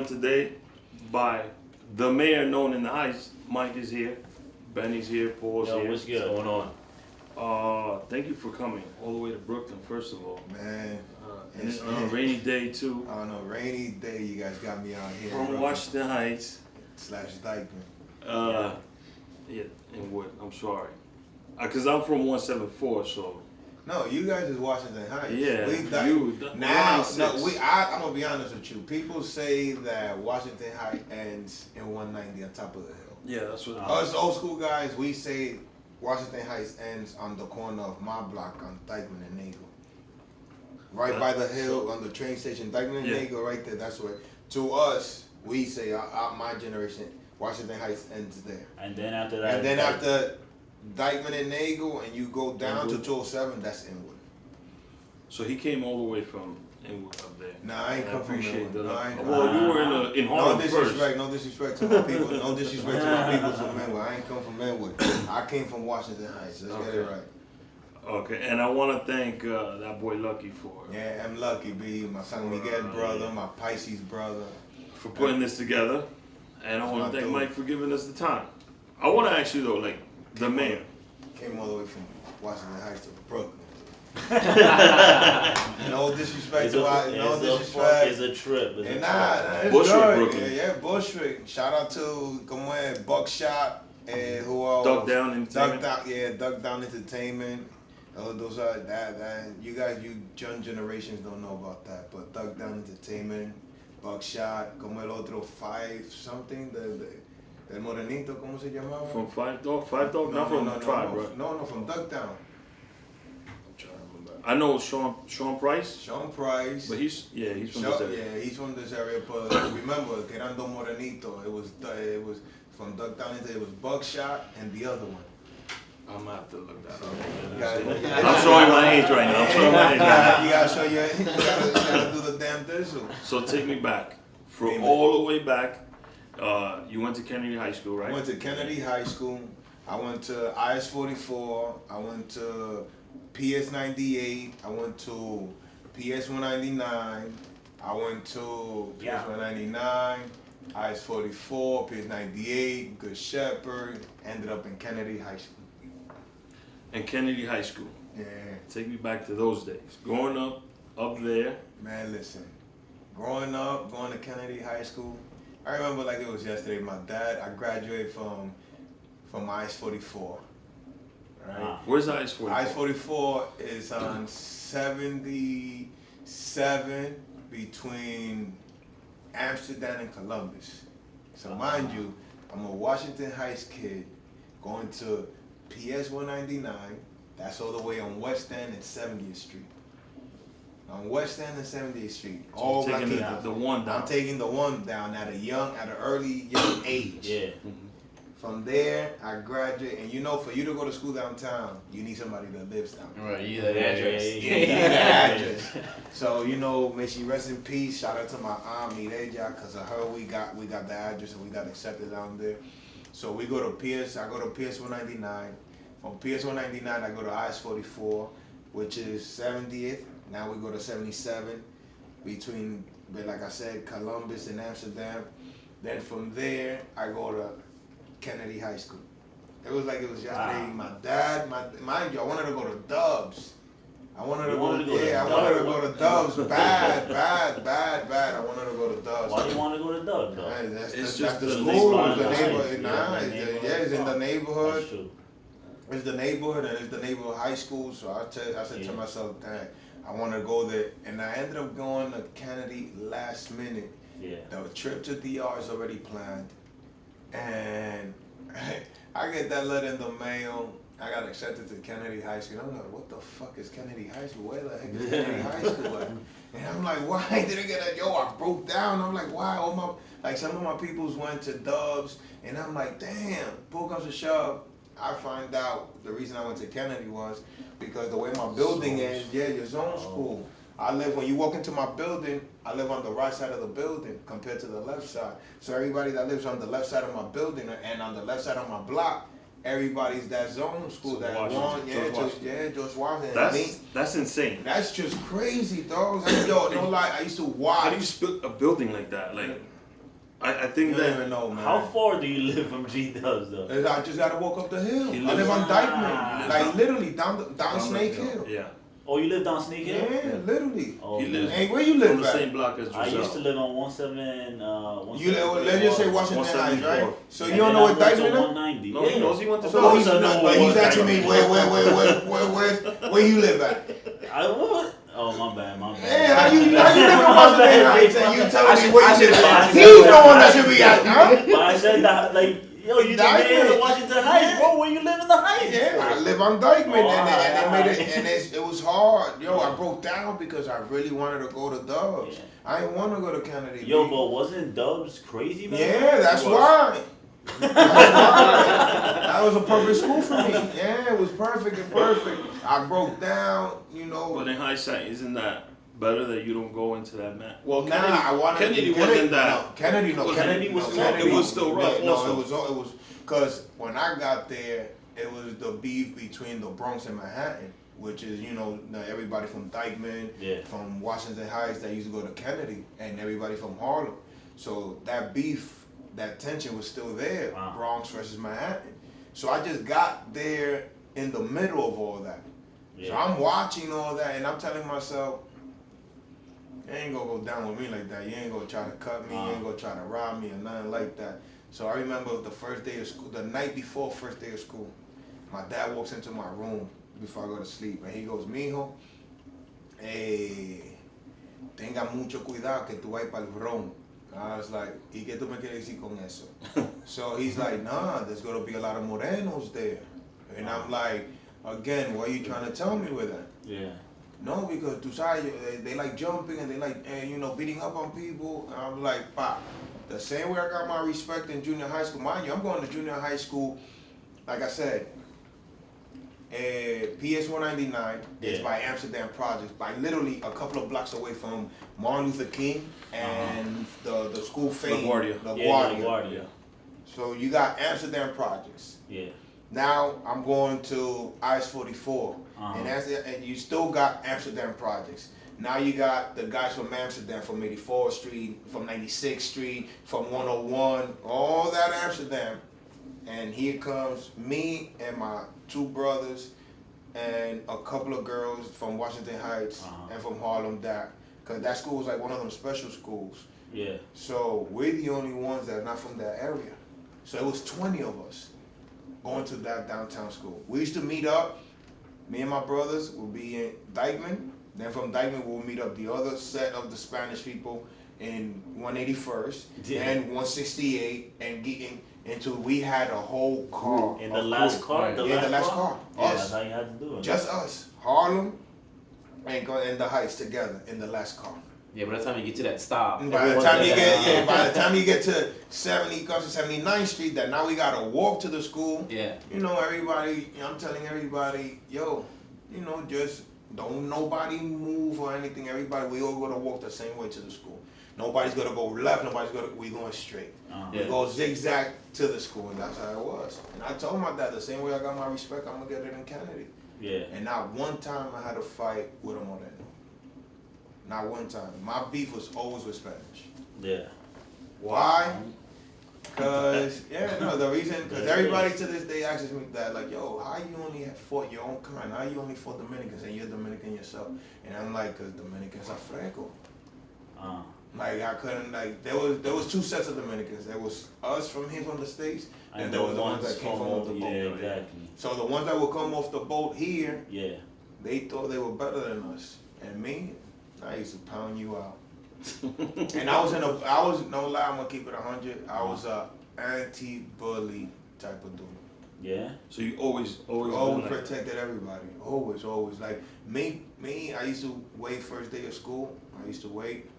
joined today by the mayor known in the Heights. Mike is here, Benny's here, Paul's Yo, here. what's good? What's going on? Thank you for coming all the way to Brooklyn, first of all. Man, And it's on a rainy day too. on a rainy day, you guys got me out here. From Washington Heights. / Dyckman. Yeah, in Wood. I'm sorry. Cause I'm from 174, so. No, you guys is Washington Heights. Yeah, now, no, I'm gonna be honest with you. People say that Washington Heights ends in 190 on top of the hill. Yeah, that's what. Us old school guys, we say Washington Heights ends on the corner of my block on Dyckman and Nagel. Right by the hill on the train station, Dyckman and Nagel, right there. That's where. To us, we say my generation, Washington Heights ends there. And then after that. And then after Dyckman and Nagel, and you go down to 207, that's Inwood. So he came all the way from Inwood up there. Nah, I ain't come from Inwood. That. No, I ain't, Well, you were in Harlem no disrespect to my people. No disrespect to my people from Inwood. I ain't come from Inwood. I came from Washington Heights. Let's get it right. Okay, and I want to thank that boy Lucky for. Yeah, I'm Lucky B, my San Miguel brother, my Pisces brother. For putting this together. And I want to thank Mike for giving us the time. I want to ask you though, like, the mayor. Came all the way from Washington Heights to Brooklyn. No disrespect to our, no disrespect. It's a trip. It's it's Bushwick, Brooklyn. Yeah, Bushwick. Shout out to como es, Buckshot, who else? Duck Down Entertainment. Duck Down Entertainment. Those are that you guys, you young generations don't know about that, but Duck Down Entertainment, Buckshot, como el otro 5 something, el morenito, ¿cómo se llamaba? From Five Dog, not from Tribe, bro. No, from Duck Down. I'm trying to remember. I know Sean Price. Sean Price. But he's from this area. Yeah, he's from this area. But remember, que eran dos morenitos. It was from Duck Down. It was Buckshot and the other one. I'm gonna have to look that up. I'm showing my age right now. I'm showing my age. You gotta show your age. You gotta do the damn thistle. So take me back. From all the way back, you went to Kennedy High School, right? I went to Kennedy High School. I went to IS-44. I went to PS-98. I went to PS-199. I went to PS-199. IS-44, PS-98, Good Shepherd. Ended up in Kennedy High School. And Kennedy High School. Yeah. Take me back to those days. Growing up there. Man, listen. Growing up, going to Kennedy High School, I remember like it was yesterday. My dad, I graduated from IS-44. Right? Wow. Where's IS-44? IS-44 is on 77 between Amsterdam and Columbus. So mind you, I'm a Washington Heights kid going to PS-199. That's all the way on West End and 70th Street. On West End and 70th Street. So all taking the one down. I'm taking the one down at an early young age. Yeah. From there, I graduate, and you know, for you to go to school downtown, you need somebody that lives downtown. Right, you need the address. You need the address. So, you know, may she rest in peace. Shout out to my aunt Mireja, because of her, we got the address and we got accepted down there. So we go to I go to PS-199. From PS-199, I go to IS-44, which is 70th. Now we go to 77 between, like I said, Columbus and Amsterdam. Then from there, I go to Kennedy High School. It was like it was yesterday. Wow. My dad, mind you, I wanted to go to Dubs. I wanted to go to Dubs. Bad. I wanted to go to Dubs. Why do you want to go to Dubs, though? That's just the the school. neighborhood. The neighborhood. It's in the neighborhood. That's true. It's the neighborhood, and it's the neighborhood high school. So I said to myself, dang, I want to go there. And I ended up going to Kennedy last minute. Yeah. The trip to DR is already planned. And I get that letter in the mail. I got accepted to Kennedy High School. I'm like, what the fuck is Kennedy High School? Where the heck is Kennedy High School at? And I'm like, why did I get that? Yo, I broke down. I'm like, why? Some of my peoples went to Dubs. And I'm like, damn, pull comes to shove. I find out the reason I went to Kennedy was because the way my building is, your zone school. When you walk into my building, I live on the right side of the building compared to the left side. So everybody that lives on the left side of my building and on the left side of my block, everybody's that zone school, so that Washington, one, George Washington. That's insane. That's just crazy, dog. Yo, no lie, I used to watch. How do you split a building like that? Like, I think You that don't even know, man. How far do you live from G Dubs though? I just gotta walk up the hill. He I live on lives- Dyckman, like down- literally down the Snake Hill. Yeah. Oh, you live down Sneak Hill? Yeah, literally. Oh, He lives Hey, where you on live the at? same block as I used to Giselle. live on 17. You live, let's just say Washington Heights, right? 174. So you don't know what Dyckman is? 190. No, he knows he went to So he's Florida. not, but he's asking me where you live at? I would. Oh, my bad. Hey, how you live in Washington Heights and you telling me where you live at? I He's the one that should be at, huh? But I said that, like, yo, you the man in Washington Heights, bro. Where you live in the Heights? Yeah, I live on Dyckman, Oh, and they made it, alright. and it was hard. Yo, I broke down because I really wanted to go to Dubs. Yeah. I didn't want to go to Kennedy. Yo, B. but wasn't Dubs crazy, man? Yeah, that's It was. why. That's why. That was a perfect school for me. Yeah, it was perfect and perfect. I broke down, you know. But in hindsight, isn't that better that you don't go into that man? Well, Nah, I wanted Kennedy to, wasn't that. No, Kennedy was Kennedy was still rough. Yeah, no, also. it was because when I got there, it was the beef between the Bronx and Manhattan, which is everybody from Dyckman, Yeah. from Washington Heights that used to go to Kennedy, and everybody from Harlem. So that beef, that tension was still there, Wow. Bronx versus Manhattan. So I just got there in the middle of all that. So Yeah. I'm watching all that, and I'm telling myself, you ain't gonna go down with me like that. You ain't gonna try to cut me. You ain't gonna try to rob me or nothing like that. So I remember the first day of school, the night before first day of school, my dad walks into my room before I go to sleep, and he goes, "Mijo, tenga mucho cuidado que tú vas para el Bronx." I was like, ¿y qué tú me quieres decir con eso? So he's like, nah, there's gonna be a lot of morenos there. And I'm like, again, what are you trying to tell me with that? Yeah. No, because tú sabes, they like jumping and they like, beating up on people. And I'm like, pop, the same way I got my respect in junior high school, mind you, I'm going to junior high school, like I said, PS 199 is Yeah. by Amsterdam Projects, by literally a couple of blocks away from Martin Luther King and the school fame, LaGuardia. LaGuardia. So you got Amsterdam Projects. Yeah. Now I'm going to IS 44, Uh-huh. and you still got Amsterdam Projects. Now you got the guys from Amsterdam, from 84th Street, from 96th Street, from 101, all that Amsterdam. And here comes me and my two brothers and a couple of girls from Washington Heights and from Harlem, because that school was like one of them special schools. Yeah. So we're the only ones that are not from that area. So it was 20 of us going to that downtown school. We used to meet up. Me and my brothers would be in Dyckman. Then from Dyckman, we'll meet up the other set of the Spanish people in 181st Yeah. and 168, and getting until we had a whole car. In the of last crew. car? Yeah, the last car. Yeah, Us. that's how you had to do it. Just us. Harlem and the Heights together in the last car. Yeah, by the time you get to that stop, By the time you get to 79th Street, that now we gotta walk to the school. yeah, Everybody, I'm telling everybody, yo, just don't nobody move or anything. Everybody, we all gonna walk the same way to the school. Nobody's gonna go left. We going straight. Uh-huh. We Yeah. go zigzag to the school, and that's how it was. And I told my dad the same way I got my respect, I'm gonna get it in Kennedy. Yeah. And not one time I had a fight with a Moreno. Not one time. My beef was always with Spanish. Yeah. Why? Because, because everybody to this day asks me that, like, yo, how you only have fought your own kind? How you only fought Dominicans and you're Dominican yourself? And I'm like, because Dominicans are freco. Like, I couldn't, like, there was two sets of Dominicans. There was us from here from the States, and there was the ones that came from off the boat. Yeah, exactly. So the ones that would come off the boat here, Yeah. they thought they were better than us. And me, I used to pound you out. And I was no lie, I'm gonna keep it 100. I was a anti-bully type of dude. Yeah. So you always Always protected everybody. Always. Like me, I used to wait first day of school. I used to wait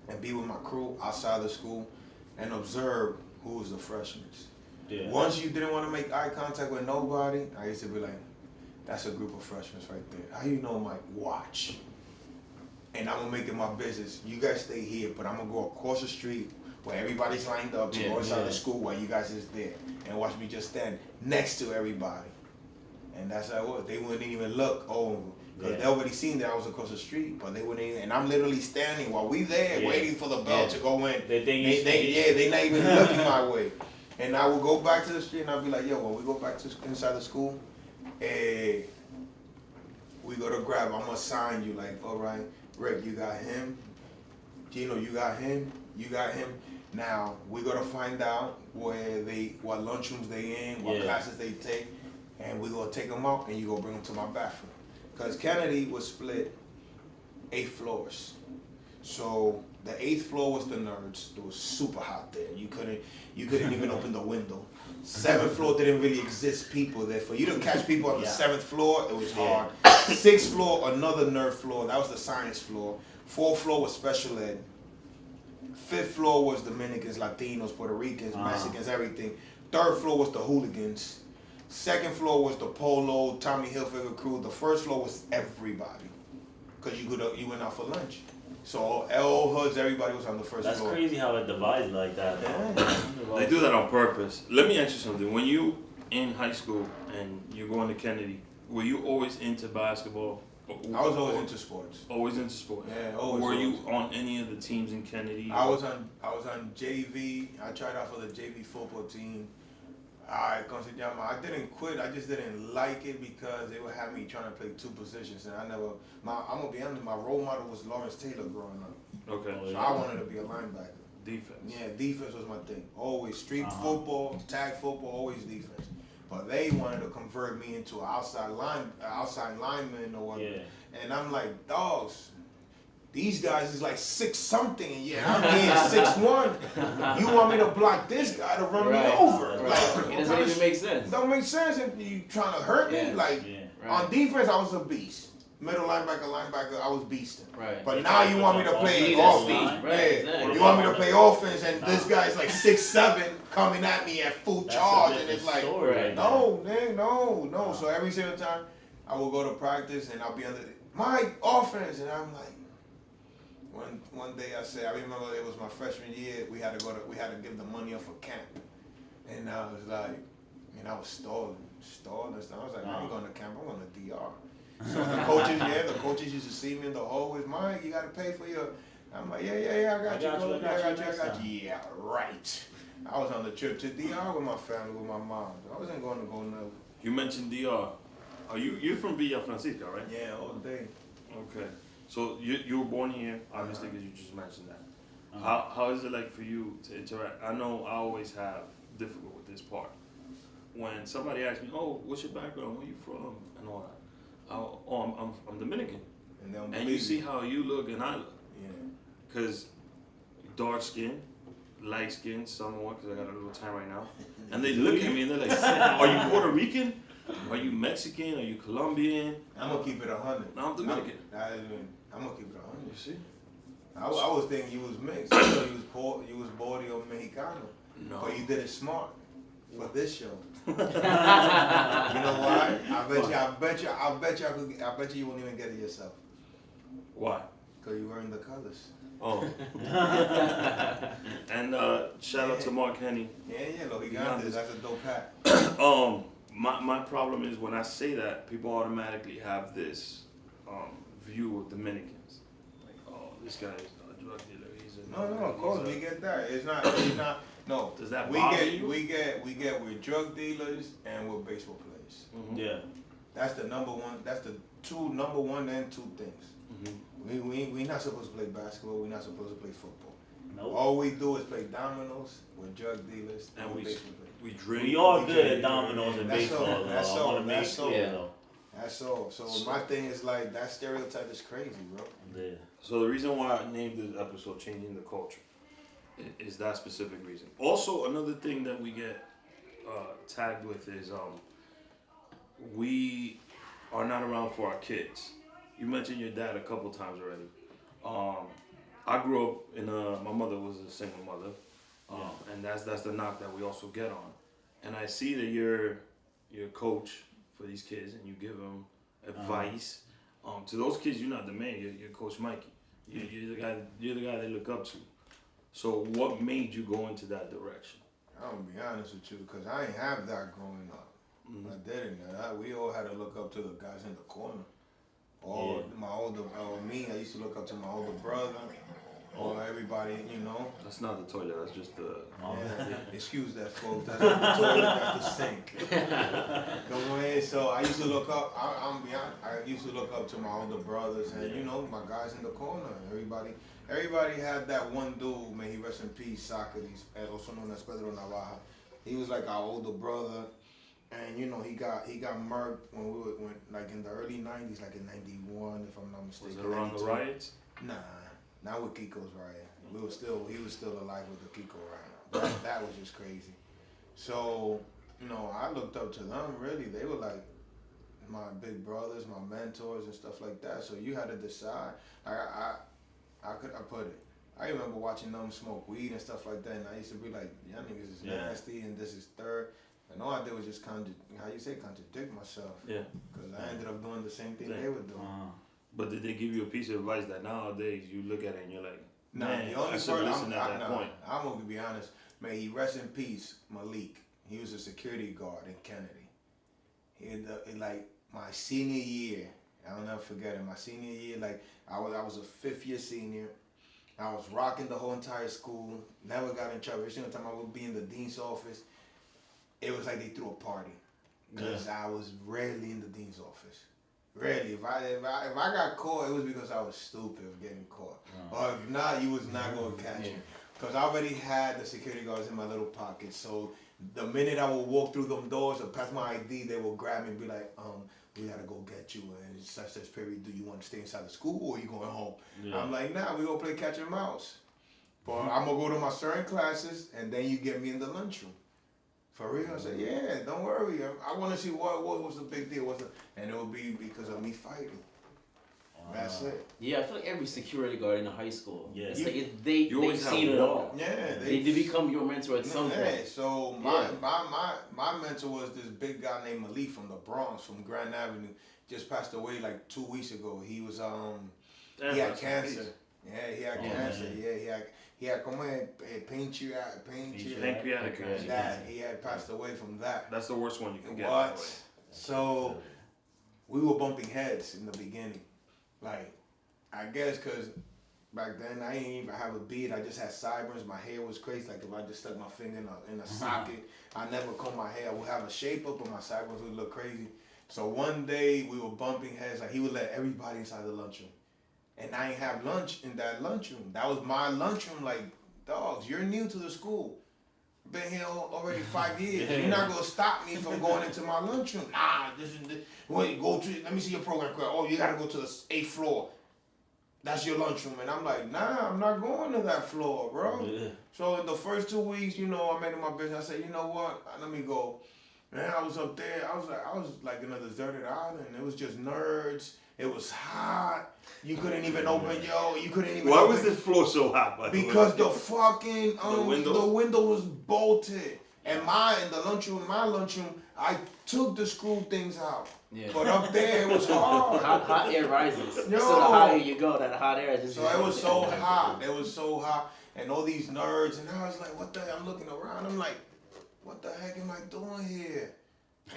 and be with my crew outside the school and observe who was the freshmen. Yeah. Once you didn't want to make eye contact with nobody, I used to be like, that's a group of freshmen right there. How you know, Mike? Watch. And I'm gonna make it my business. You guys stay here, but I'm gonna go across the street where everybody's lined up to go inside the school while you guys is there, and watch me just stand next to everybody. And that's how it was. They wouldn't even look over. Because they already seen that I was across the street, but they wouldn't even, and I'm literally standing while we there waiting for the bell to go in. They not even looking my way. And I would go back to the street and I'd be like, yo, when we go back to inside the school, we go to grab, I'm gonna sign you like, all right, Rick, you got him. Gino, you got him. You got him. Now, we gotta find out what lunchrooms they in, what classes they take, and we gonna take them out and you gonna bring them to my bathroom. Because Kennedy was split 8 floors. So the 8th floor was the nerds. It was super hot there. You couldn't even open the window. 7th floor didn't really exist people there. For you to catch people on the 7th floor, it was hard. 6th floor, another nerd floor. That was the science floor. 4th floor was special ed. 5th floor was Dominicans, Latinos, Puerto Ricans, Mexicans, everything. 3rd floor was the hooligans. 2nd floor was the Polo, Tommy Hilfiger crew. The 1st floor was everybody, cause you went out for lunch. So all hoods, everybody was on the 1st floor. That's crazy how it divides like that. They do that on purpose. Let me ask you something. When you in high school and you're going to Kennedy, were you always into basketball? I was always into sports. Always into sports. Yeah, always. Were you on any of the teams in Kennedy? I was on JV. I tried out for the JV football team. I didn't quit. I just didn't like it because they would have me trying to play 2 positions, and I'm gonna be honest. My role model was Lawrence Taylor growing up. Okay. So I wanted to be a linebacker. Defense. Yeah, defense was my thing. Always street football, tag football, always defense. But they wanted to convert me into an outside lineman or whatever. Yeah. And I'm like, dogs. These guys is like 6 something, and I'm here 6'1". You want me to block this guy to run me over? Like, it doesn't even make sense. It don't make sense if you trying to hurt me. Like on defense, I was a beast. Middle linebacker, I was beasting. Right. But now you want me to play offense. You want me to play offense, and this guy's like 6'7", coming at me at full charge, and it's like, no. So every single time I will go to practice, and I'll be under my offense, and I'm like. One day I remember it was my freshman year. We had to give the money up for camp, and I was like, I was stalling. I was like, I ain't going to camp. I'm going to DR. So the coaches used to see me in the hallways. Mike, you got to pay for your. I'm like, yeah, I got you. Yeah, right. I was on the trip to DR with my family, with my mom. I wasn't going to go nowhere. You mentioned DR. Are you're from Villa Francisca, right? Yeah, all day. Okay. So you were born here, obviously, because you just mentioned that. How is it like for you to interact? I know I always have difficult with this part. When somebody asks me, "Oh, what's your background? Where you from?" and all that, I'm Dominican, and you see how you look and I look. Yeah. Because dark skin, light skin, somewhat, because I got a little tan right now, and they look at me and they're like, "Are you Puerto Rican? Are you Mexican? Are you Colombian?" I'm gonna keep it 100. No, I'm Dominican. I'm gonna keep it 100. You see? I was thinking you was mixed. I thought you was Boricua Mexicano. No. But you did it smart for this show. You know why? I bet you you won't even get it yourself. Why? Because you wearing the colors. Oh. And shout out to Mark Henny. Yeah, look, he got this. That's a dope hat. My problem is when I say that, people automatically have this view of Dominicans. Like, oh, this guy is a drug dealer. No, of course we get that. It's not. No. Does that bother you? We get we're drug dealers and we're baseball players. Mm-hmm. Yeah. That's the number one. That's the number one and 2 things. Mm-hmm. We not supposed to play basketball. We're not supposed to play football. Nope. All we do is play dominoes. We're drug dealers and we baseball players. We drink. We all good at dominoes and that's baseball. all. That's all. That's all. Yeah. That's all. So my thing is like that stereotype is crazy, bro. Yeah. So the reason why I named this episode "Changing the Culture" is that specific reason. Also, another thing that we get tagged with is we are not around for our kids. You mentioned your dad a couple times already. I grew up in my mother was a single mother, and that's the knock that we also get on. And I see that you're a coach for these kids, and you give them advice. To those kids, you're not the man. You're Coach Mikey. You're the guy. You're the guy they look up to. So what made you go into that direction? I'm gonna be honest with you, because I ain't have that growing up. I didn't. We all had to look up to the guys in the corner. Me, I used to look up to my older brother. Or everybody, That's not the toilet. That's just the. Excuse that, folks. That's not the toilet. That's the sink. Come on. So I used to look up. I'm beyond. I used to look up to my older brothers, and my guys in the corner. Everybody had that one dude. May he rest in peace. Socrates, also known as Pedro Navaja. He was like our older brother, and he got murked when we went like in the early '90s, like in '91, if I'm not mistaken. Was it around the riots? Nah. Not with Kiko's riot. He was still alive with the Kiko riot. That was just crazy. So, I looked up to them really. They were like my big brothers, my mentors and stuff like that. So you had to decide. I put it. I remember watching them smoke weed and stuff like that, and I used to be like, y'all niggas is nasty and this is third. And all I did was just contradict myself. Yeah. Because I ended up doing the same thing they were doing. But did they give you a piece of advice that nowadays you look at it and you're like, man, the only person I'm point. gonna be honest. May he rest in peace, Malik. He was a security guard in Kennedy. In like my senior year, I'll never forget it. My senior year, like I was a 5th year senior. I was rocking the whole entire school. Never got in trouble. Every single time I would be in the dean's office, it was like they threw a party because I was rarely in the dean's office. Really, if I got caught, it was because I was stupid of getting caught. Or if not, you was not going to catch me. Because I already had the security guards in my little pocket. So the minute I would walk through them doors or pass my ID, they will grab me and be like, we got to go get you. And it's such period. Do you want to stay inside the school or are you going home? Yeah. I'm like, nah, we going to play catch and mouse. But I'm going to go to my certain classes and then you get me in the lunchroom. For real? I said, yeah, don't worry. I want to see what was the big deal. And it would be because of me fighting. That's it. Yeah, I feel like every security guard in a high school. Yeah. It's like they've seen it all. Yeah. They become your mentor at some point. Yeah, so my mentor was this big guy named Malik from the Bronx, from Grand Avenue. Just passed away like 2 weeks ago. He was he had cancer. Yeah, he had cancer. Yeah, he had pancreatic cancer. That he had passed away from that. That's the worst one you can get. What? So we were bumping heads in the beginning. Like, I guess because back then I didn't even have a beard. I just had sideburns. My hair was crazy. Like if I just stuck my finger in a socket, I never combed my hair. I would have a shape up, but my sideburns would look crazy. So one day we were bumping heads. Like he would let everybody inside the lunchroom. And I didn't have lunch in that lunchroom. That was my lunchroom. Like, dogs, you're new to the school. Been here already 5 years. You're not gonna stop me from going into my lunchroom. Nah, wait, let me see your program quick. Oh, you gotta go to the 8th floor. That's your lunchroom. And I'm like, nah, I'm not going to that floor, bro. Yeah. So in the first 2 weeks, I made it my business. I said, you know what? Let me go. Man, I was up there. I was like in a deserted island. It was just nerds. It was hot. You couldn't even open, Why was this floor so hot, by the way? Because the fucking, the window was bolted. And my lunchroom, I took the screw things out. Yeah. But up there, it was hard. Hot air rises. So the higher you go, that hot air just... So it was so hot. It was so hot. And all these nerds, and I was like, what the hell? I'm looking around. I'm like, what the heck am I doing here?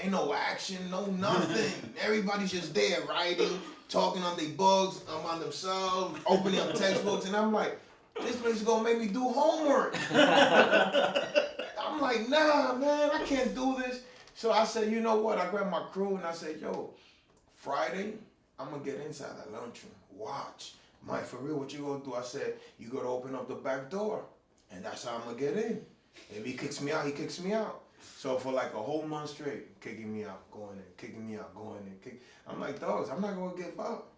Ain't no action, no nothing. Everybody's just there writing, talking on their books, on themselves, opening up textbooks, and I'm like, this place is gonna make me do homework. I'm like, nah, man, I can't do this. So I said, you know what? I grabbed my crew and I said, yo, Friday, I'm gonna get inside that lunchroom. Watch. Mike, for real, what you gonna do? I said, you gotta open up the back door, and that's how I'm gonna get in. If he kicks me out, he kicks me out. So for like a whole month straight, kicking me out, going in, kicking me out, going in. I'm like, dogs, I'm not going to give up.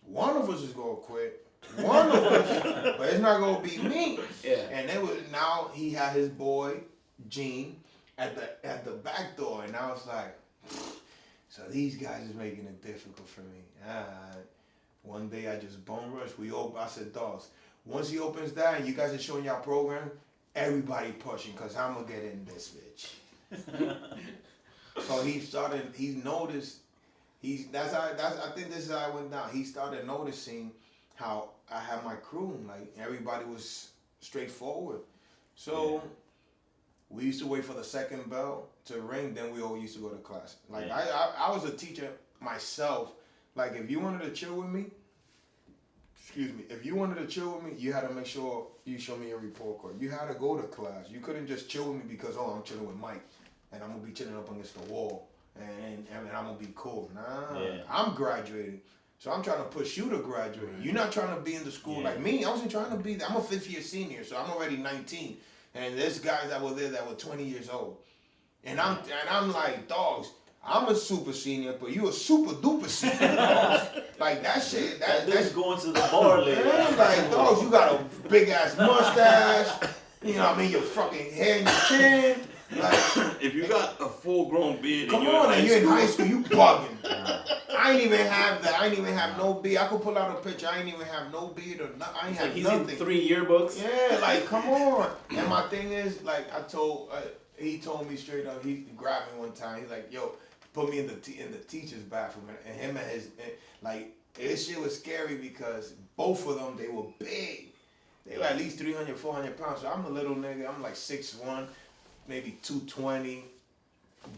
One of us is going to quit. One of us. But it's not going to be me. Yeah. And now he had his boy, Gene, at the back door. And I was like, so these guys is making it difficult for me. One day I just bum rushed. I said, dogs, once he opens that and you guys are showing y'all program, everybody pushing because I'm going to get in this bitch. So he noticed, I think this is how I went down. He started noticing how I had my crew, like everybody was straightforward. So we used to wait for the second bell to ring, then we all used to go to class. Like, Yeah. I was a teacher myself. Like, if you wanted to chill with me, if you wanted to chill with me, you had to make sure you show me your report card. You had to go to class. You couldn't just chill with me because, I'm chilling with Mike, and I'm going to be chilling up against the wall, and I'm going to be cool. Nah, I'm graduating. So I'm trying to push you to graduate. You're not trying to be in the school like me. I wasn't trying to be there. I'm a 5th year senior, so I'm already 19. And there's guys that were there that were 20 years old. And I'm like, dogs, I'm a super senior, but you a super duper senior, dogs. Like, that shit, that's going to the bar later. Man, like, dogs, you got a big ass mustache. You know what I mean? Your fucking hair and your chin. Like, if you got a full grown beard, come on, and you're in high school, you bugging. I ain't even have that. I ain't even have no beard. I could pull out a picture. I ain't even have no beard or nothing. I ain't have He's nothing. in 3 yearbooks. Yeah, like, come on. And my thing is, like, he told me straight up. He grabbed me one time. He's like, yo, put me in the teacher's bathroom, and him and his like, this shit was scary because both of them, they were big. They were at least 300, 400 pounds. So I'm a little nigga. I'm like 6'1", maybe 220.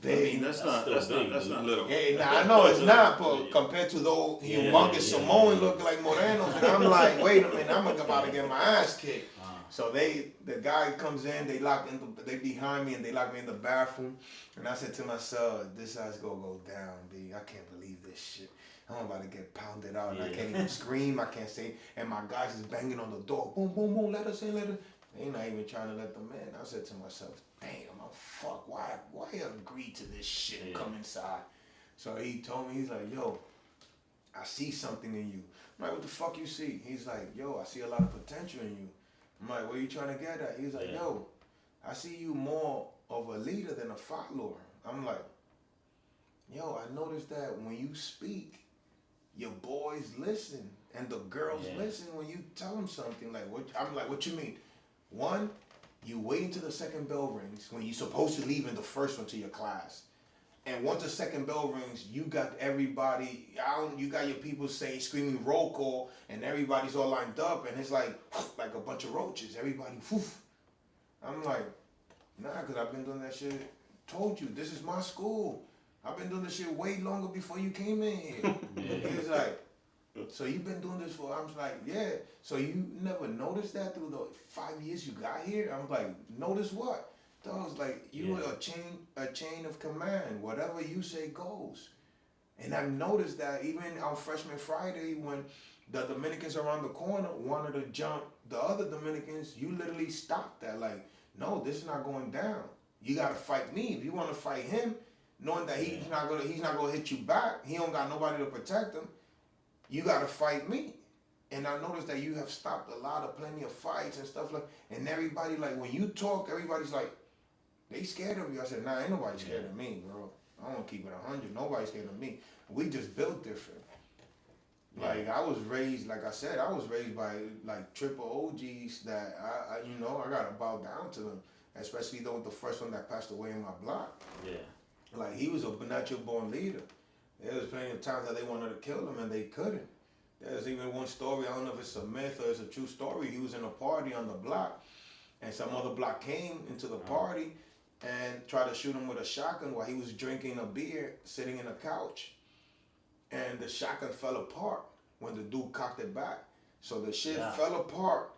Big. I mean, that's not little. Yeah, nah, I know it's not, but compared to those humongous Samoan looking like Morenos, and I'm like, wait a minute, I'm about to get my ass kicked. So the guy comes in, they behind me and they lock me in the bathroom, and I said to myself, this ass gonna go down, B. I can't believe this shit. I'm about to get pounded out, and I can't even scream, I can't say, and my guys is banging on the door, boom, boom, boom, let us in, let us. They not even trying to let them in. I said to myself, damn, fuck, why you agree to this shit and come inside? So he told me, he's like, yo, I see something in you. I'm like, what the fuck you see? He's like, yo, I see a lot of potential in you. I'm like, what are you trying to get at? He's like, yo, I see you more of a leader than a follower. I'm like, yo, I noticed that when you speak, your boys listen and the girls listen when you tell them something. Like, what? I'm like, what you mean? One, you wait until the second bell rings when you're supposed to leave in the first one to your class. And once the second bell rings, you got everybody, you got your people screaming roll call, and everybody's all lined up, and it's like a bunch of roaches. Everybody, whoof. I'm like, nah, because I've been doing that shit. Told you, this is my school. I've been doing this shit way longer before you came in here. He was like, so you've been doing this for, I was like, yeah. So you never noticed that through the 5 years you got here? I was like, notice what? So I was like, you were a chain of command. Whatever you say goes. And I noticed that even on Freshman Friday, when the Dominicans around the corner wanted to jump the other Dominicans, you literally stopped that. Like, no, this is not going down. You gotta fight me. If you want to fight him, knowing that he's not gonna hit you back, he don't got nobody to protect him. You gotta fight me. And I noticed that you have stopped plenty of fights and stuff like. And everybody, like, when you talk, everybody's like, they scared of you. I said, nah, ain't nobody scared of me, bro. I want to keep it 100. Nobody's scared of me. We just built different. Like, I was raised, like I said, I was raised by, like, triple OGs that I got to bow down to them. Especially the first one that passed away in my block. Yeah. Like, he was a natural-born leader. There was plenty of times that they wanted to kill him and they couldn't. There's even one story, I don't know if it's a myth or it's a true story. He was in a party on the block, and some other block came into the party and tried to shoot him with a shotgun while he was drinking a beer, sitting in a couch. And the shotgun fell apart when the dude cocked it back. So the shit fell apart,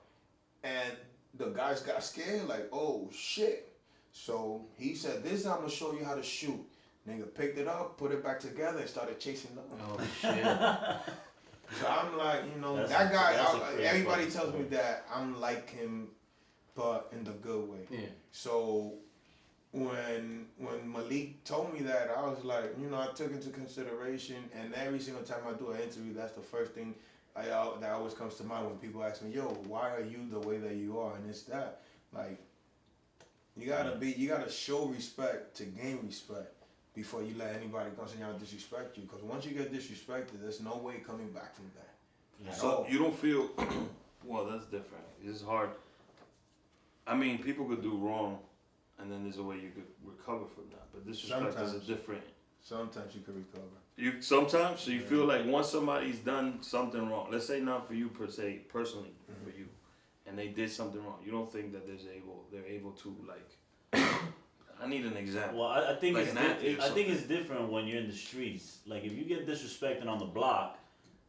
and the guys got scared, like, oh shit. So he said, this I'm gonna show you how to shoot. Nigga picked it up, put it back together, and started chasing them. Oh shit. So I'm like, that guy, everybody tells me that I'm like him, but in the good way. Yeah. So when Malik told me that, I was like, I took into consideration, and every single time I do an interview, that's the first thing that always comes to mind when people ask me, yo, why are you the way that you are? And it's that, like, you gotta show respect to gain respect before you let anybody come and y'all disrespect you. Because once you get disrespected, there's no way coming back from that. Yeah. So you don't feel, well, that's different. It's hard. I mean, people could do wrong, and then there's a way you could recover from that. But disrespect is a different. Sometimes you can recover. So you feel like once somebody's done something wrong, let's say not for you per se, personally for you, and they did something wrong, you don't think that they're able to, like, I need an example. Well, I think Like it's an athlete or I think it's something. different when you're in the streets. Like if you get disrespected on the block,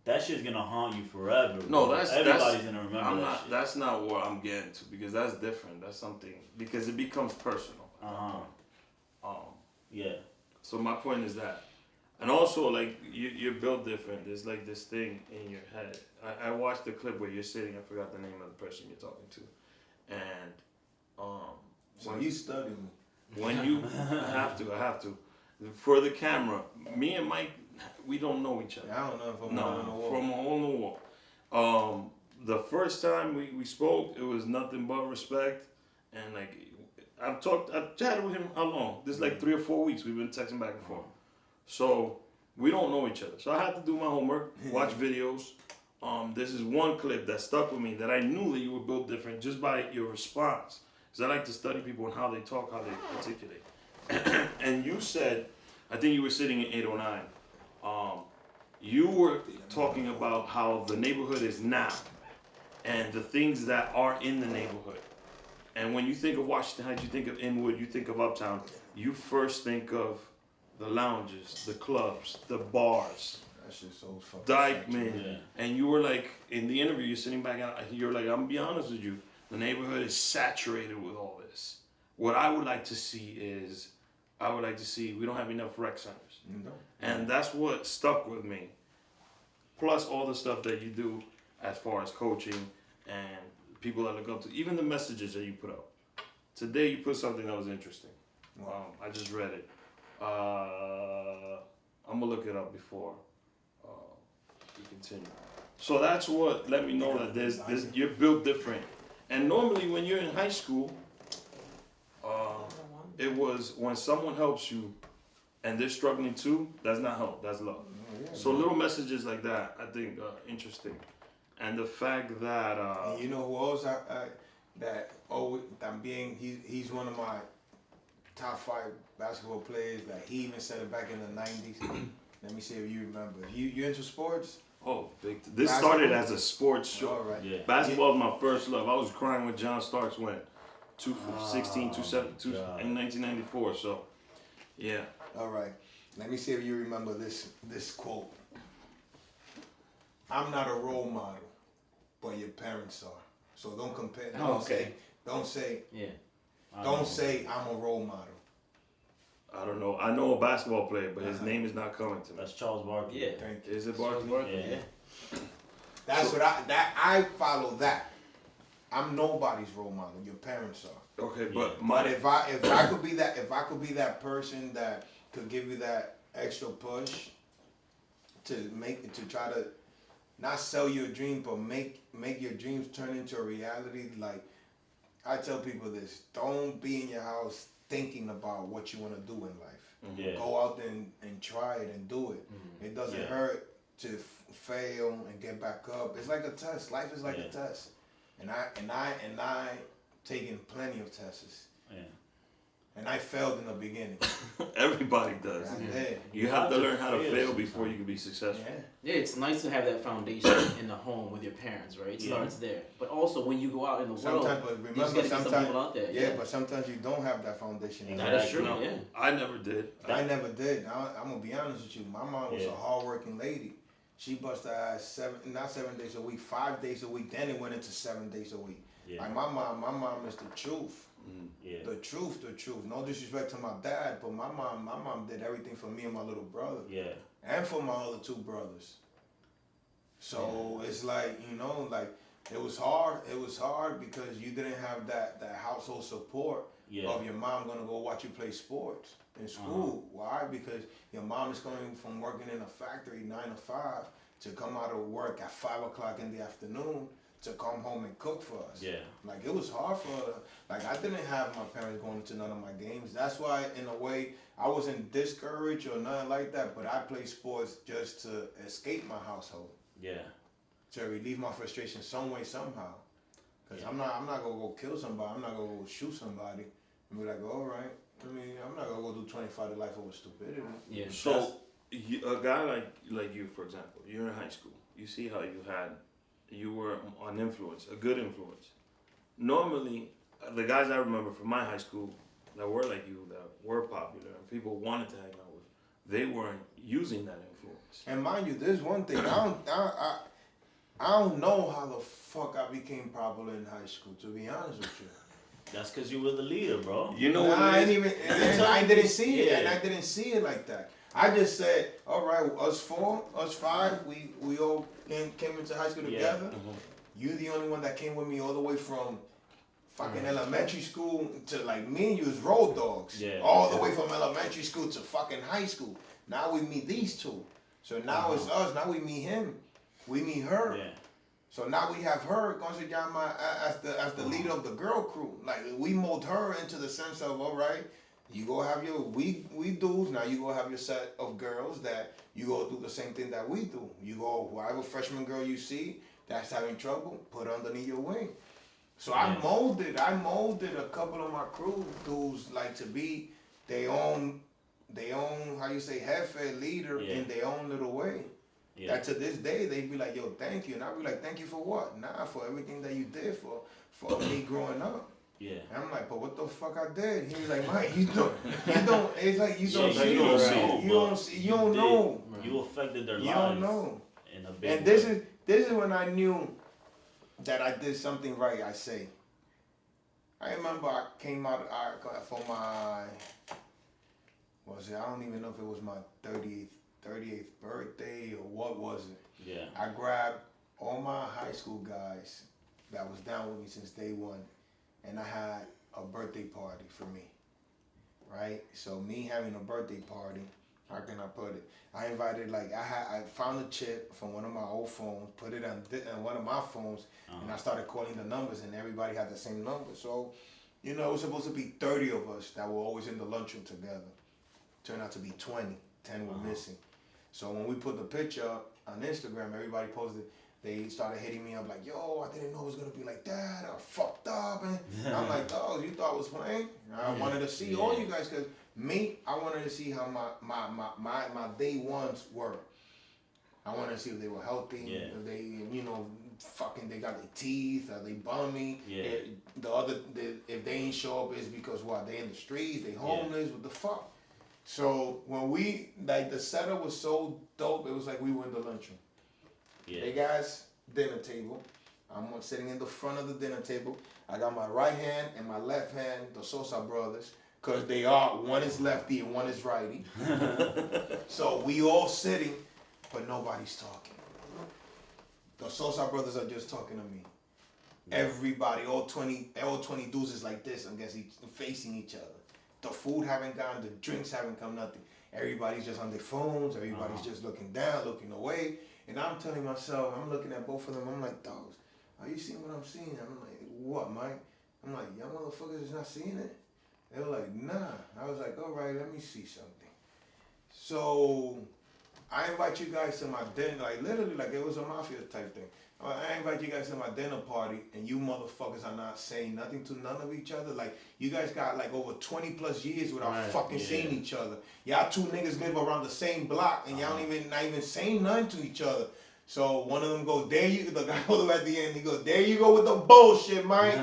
that shit's gonna haunt you forever. No, bro. that's everybody's gonna remember I'm that not. shit. That's not what I'm getting to because that's different. That's something because it becomes personal. Yeah. So my point is that, and also like you're built different. There's like this thing in your head. I watched the clip where you're sitting. I forgot the name of the person you're talking to, and So you study me. when you I have to for the camera. Me and Mike, we don't know each other. I don't know if I'm on the wall. From a hole in the wall. The first time we spoke, it was nothing but respect, and like I've chatted with him how long? This is like 3 or 4 weeks. We've been texting back and forth. So we don't know each other. So I had to do my homework, watch videos. This is one clip that stuck with me that I knew that you were built different just by your response. Because I like to study people and how they talk, how they articulate. And you said, I think you were sitting in 809. You were talking about how the neighborhood is now and the things that are in the neighborhood. And when you think of Washington Heights, you think of Inwood, you think of Uptown, you first think of the lounges, the clubs, the bars, That shit's so fucking Dyckman. Yeah. And you were like, in the interview, you're sitting back and you're like, I'm gonna be honest with you, the neighborhood is saturated with all this. What I would like to see is, we don't have enough rec centers. No. And that's what stuck with me. Plus all the stuff that you do as far as coaching and people that look up to, even the messages that you put up. Today you put something that was interesting. I just read it. I'm gonna look it up before we continue. So that's what let me know that there's you're built different. And normally when you're in high school, it was when someone helps you and they're struggling too, that's not help, that's love. So little messages like that, I think are interesting. And the fact that And you know who else he's one of my top 5 basketball players that he even said it back in the 90s. Let me see if you remember. You into sports? this started as a sports show. All right. Yeah. Basketball is my first love. I was crying when John Starks went 216, 217 in 1994. So, yeah. All right. Let me see if you remember this quote. I'm not a role model, but your parents are. So don't compare. Don't say I'm a role model. I don't know. I know a basketball player, but his name is not coming to me. That's Charles Barkley. Yeah. Thank you. Is it Barkley? Yeah. That's what I follow that. I'm nobody's role model. Your parents are. Okay, Yeah. but If I could be that person that could give you that extra push to try to not sell your dream, but make your dreams turn into a reality. Like I tell people this: don't be in your house thinking about what you want to do in life. Yeah. Go out there and try it and do it. It doesn't hurt to fail and get back up. It's like a test. Life is like a test. And I taken plenty of tests. Yeah. And I failed in the beginning. everybody does. I did. You have to learn how to fail fail before you can be successful. Yeah. Yeah, it's nice to have that foundation in the home with your parents, right? It starts there. But also when you go out in the world, Sometimes, but you just remember, gotta get some sometimes, people out there. yeah, but sometimes you don't have that foundation. That is true, No, yeah. I never did. I never did. I'm gonna be honest with you. My mom was Yeah. a hardworking lady. She busted her ass not 7 days a week, 5 days a week. Then it went into 7 days a week. Yeah. Like my mom is the truth. Yeah. The truth. No disrespect to my dad, but my mom did everything for me and my little brother. Yeah. And for my other 2 brothers. So it's like, like it was hard. It was hard because you didn't have that household support of your mom gonna go watch you play sports in school. Why? Because your mom is coming from working in a factory 9 to 5 to come out of work at 5 o'clock in the afternoon to come home and cook for us. Yeah. Like it was hard for her. Like I didn't have my parents going to none of my games. That's why in a way I wasn't discouraged or nothing like that, but I played sports just to escape my household. Yeah. To relieve my frustration some way, somehow. Cause I'm not gonna go kill somebody. I'm not gonna go shoot somebody and be like, all right. I mean, I'm not gonna go do 25 to life over stupidity. Yeah. So a guy like you, for example, you're in high school. You see how you were an influence, a good influence. Normally, the guys I remember from my high school, that were like you, that were popular, and people wanted to hang out with, they weren't using that influence. And mind you, there's one thing I don't know how the fuck I became popular in high school. To be honest with you. That's because you were the leader, bro. You know Nah, what I it is? didn't even. And I didn't see it, Yeah. and I didn't see it like that. I just said, all right, us four, us five, we all came into high school Yeah. together. You the only one that came with me all the way from fucking elementary school to like me and you was road dogs. Yeah. All the way from elementary school to fucking high school. Now we meet these two. So now it's us. Now we meet him. We meet her. Yeah. So now we have her as the leader of the girl crew. Like we mold her into the sense of, all right, you go have your we dudes, now you go have your set of girls that you go do the same thing that we do. You go whatever freshman girl you see that's having trouble, put her underneath your wing. So I molded a couple of my crew dudes like to be their own how you say jefe leader in their own little way. Yeah. That to this day they be like, yo, thank you. And I'll be like, thank you for what? Nah, for everything that you did for me growing up. Yeah. And I'm like, but what the fuck I did? He was like, Mike, you don't, it's like you don't Yeah, see, you don't it. know, You don't see, you don't know. You affected their You lives. don't know. In a big And way. this is when I knew that I did something right, I say. I remember I came out for my, I don't even know if it was my 38th birthday or what was it. Yeah. I grabbed all my high school guys that was down with me since day one, and I had a birthday party for me, right? So me having a birthday party, how can I put it? I invited, I found a chip from one of my old phones, put it on one of my phones, and I started calling the numbers, and everybody had the same number. So, it was supposed to be 30 of us that were always in the lunchroom together. Turned out to be 20, 10 were missing. So when we put the picture up on Instagram, everybody posted, they started hitting me up like, yo, I didn't know it was going to be like that. I fucked up. And I'm like, dog, you thought I was playing? I wanted to see all you guys because I wanted to see how my day ones were. I wanted to see if they were healthy, if they, they got their teeth, are they bummy? Yeah. If they ain't show up, it's because what? They in the streets, they homeless, what the fuck? So when the setup was so dope, it was like we were in the lunchroom. Yeah. Big ass dinner table. I'm sitting in the front of the dinner table. I got my right hand and my left hand, the Sosa brothers, because one is lefty and one is righty. So we all sitting, but nobody's talking. The Sosa brothers are just talking to me. Everybody, all 20 dudes is like this, I guess, facing each other. The food haven't gone, the drinks haven't come, nothing. Everybody's just on their phones, everybody's just looking down, looking away. And I'm telling myself, I'm looking at both of them, I'm like, dogs, are you seeing what I'm seeing? I'm like, what, Mike? I'm like, y'all motherfuckers is not seeing it? They were like, nah. I was like, all right, let me see something. So I invite you guys to my dinner, literally, it was a mafia type thing. I invite you guys to my dinner party, and you motherfuckers are not saying nothing to none of each other. You guys got over 20 plus years without fucking seeing each other. Y'all two niggas live around the same block, and y'all not even saying nothing to each other. So one of them goes, there you, the guy at the end, he goes, there you go with the bullshit, Mike.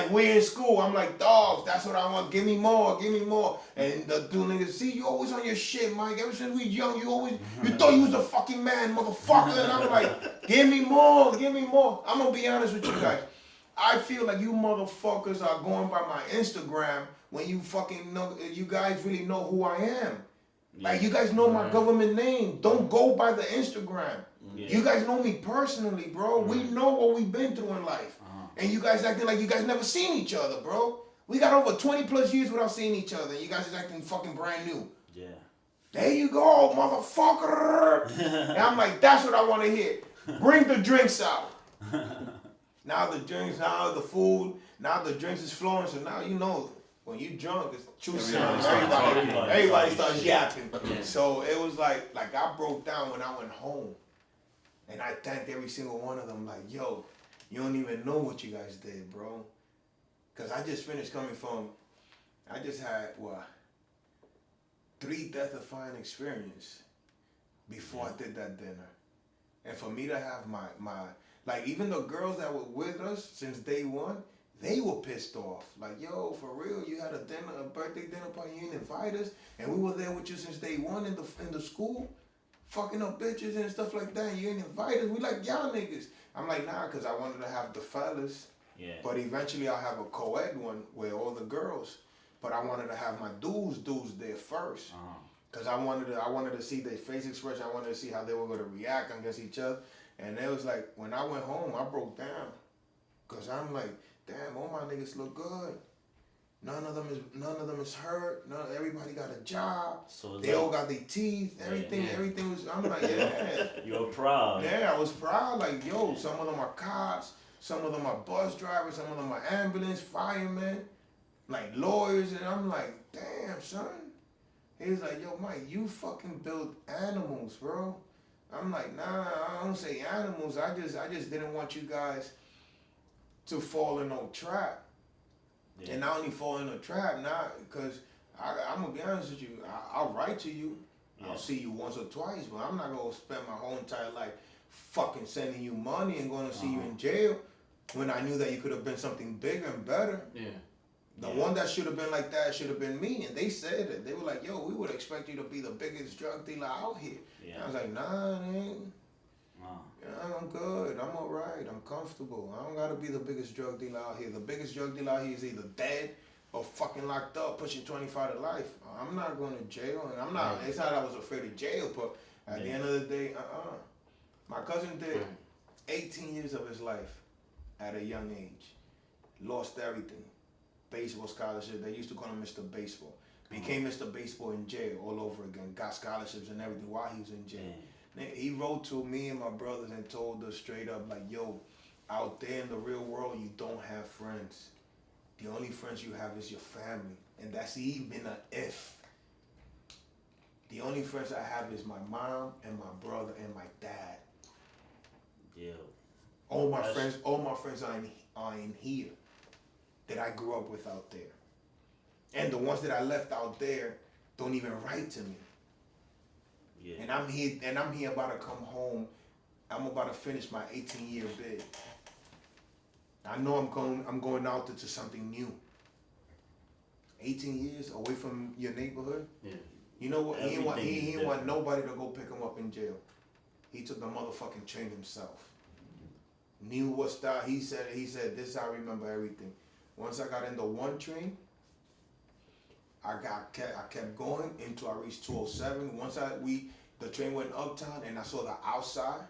We're in school. I'm like, dogs, that's what I want. Give me more, give me more. And the two niggas, see, you always on your shit, Mike. Ever since we young, you thought you was the fucking man, motherfucker. And I'm like, give me more, give me more. I'm going to be honest with you guys. I feel like you motherfuckers are going by my Instagram when you fucking know, you guys really know who I am. You guys know my government name. Don't go by the Instagram. Yeah. You guys know me personally, bro. We know what we've been through in life. And you guys acting like you guys never seen each other, bro. We got over 20 plus years without seeing each other. And you guys is acting fucking brand new. Yeah. There you go, motherfucker. And I'm like, that's what I want to hear. Bring the drinks out. Now the drinks, now the food, now the drinks is flowing. So now you know. When you drunk, it's true sound. Everybody starts yapping. Yeah. So it was like I broke down when I went home. And I thanked every single one of them like, yo, you don't even know what you guys did, bro. Because I just finished coming from, I just had, 3 death-defying experience before I did that dinner. And for me to have my even the girls that were with us since day one, they were pissed off. Like, yo, for real, you had a birthday dinner party, you didn't invite us, and we were there with you since day one in the school, fucking up bitches and stuff like that. You didn't invite us. We like y'all niggas. I'm like, nah, cause I wanted to have the fellas. Yeah. But eventually I'll have a co-ed one with all the girls. But I wanted to have my dudes there first. Cause I wanted to see their face expression. I wanted to see how they were gonna react against each other. And it was like, when I went home, I broke down. Cause I'm like, damn, all my niggas look good. None of them is hurt. Everybody got a job. So they all got their teeth. Everything was. I'm like, yeah. You're proud. Yeah, I was proud. Like, yo, some of them are cops. Some of them are bus drivers. Some of them are ambulance, firemen, like lawyers. And I'm like, damn, son. He was like, yo, Mike, you fucking build animals, bro. I'm like, nah, I don't say animals. I just didn't want you guys to fall in no trap. Yeah. And not only fall in a trap, not because I'm gonna be honest with you. I'll write to you. Yeah. I'll see you once or twice, but I'm not gonna spend my whole entire life fucking sending you money and going to see you in jail when I knew that you could have been something bigger and better. Yeah. The one that should have been like that should have been me, and they said it. They were like, "Yo, we would expect you to be the biggest drug dealer out here." Yeah. And I was like, "Nah, man. Yeah, I'm good. I'm all right. I'm comfortable. I don't gotta be the biggest drug dealer out here. The biggest drug dealer out here is either dead or fucking locked up, pushing 25 to life. I'm not going to jail, and I'm not. It's not that I was afraid of jail, but at the end of the day, My cousin did 18 years of his life at a young age. Lost everything. Baseball scholarship. They used to call him Mr. Baseball. Became Mr. Baseball in jail all over again. Got scholarships and everything while he was in jail. He wrote to me and my brothers and told us straight up, like, yo, out there in the real world, you don't have friends. The only friends you have is your family. And that's even an if. The only friends I have is my mom and my brother and my dad. Yeah. All my friends are in here that I grew up with out there. And the ones that I left out there don't even write to me. Yeah. And I'm here about to come home. I'm about to finish my 18-year bid. I know I'm going out to something new. 18 years away from your neighborhood. Yeah. You know what? He didn't want nobody to go pick him up in jail. He took the motherfucking train himself. Knew what style. He said, this I remember everything. Once I got in the one train, I kept going until I reached 207. Once the train went Uptown and I saw the outside.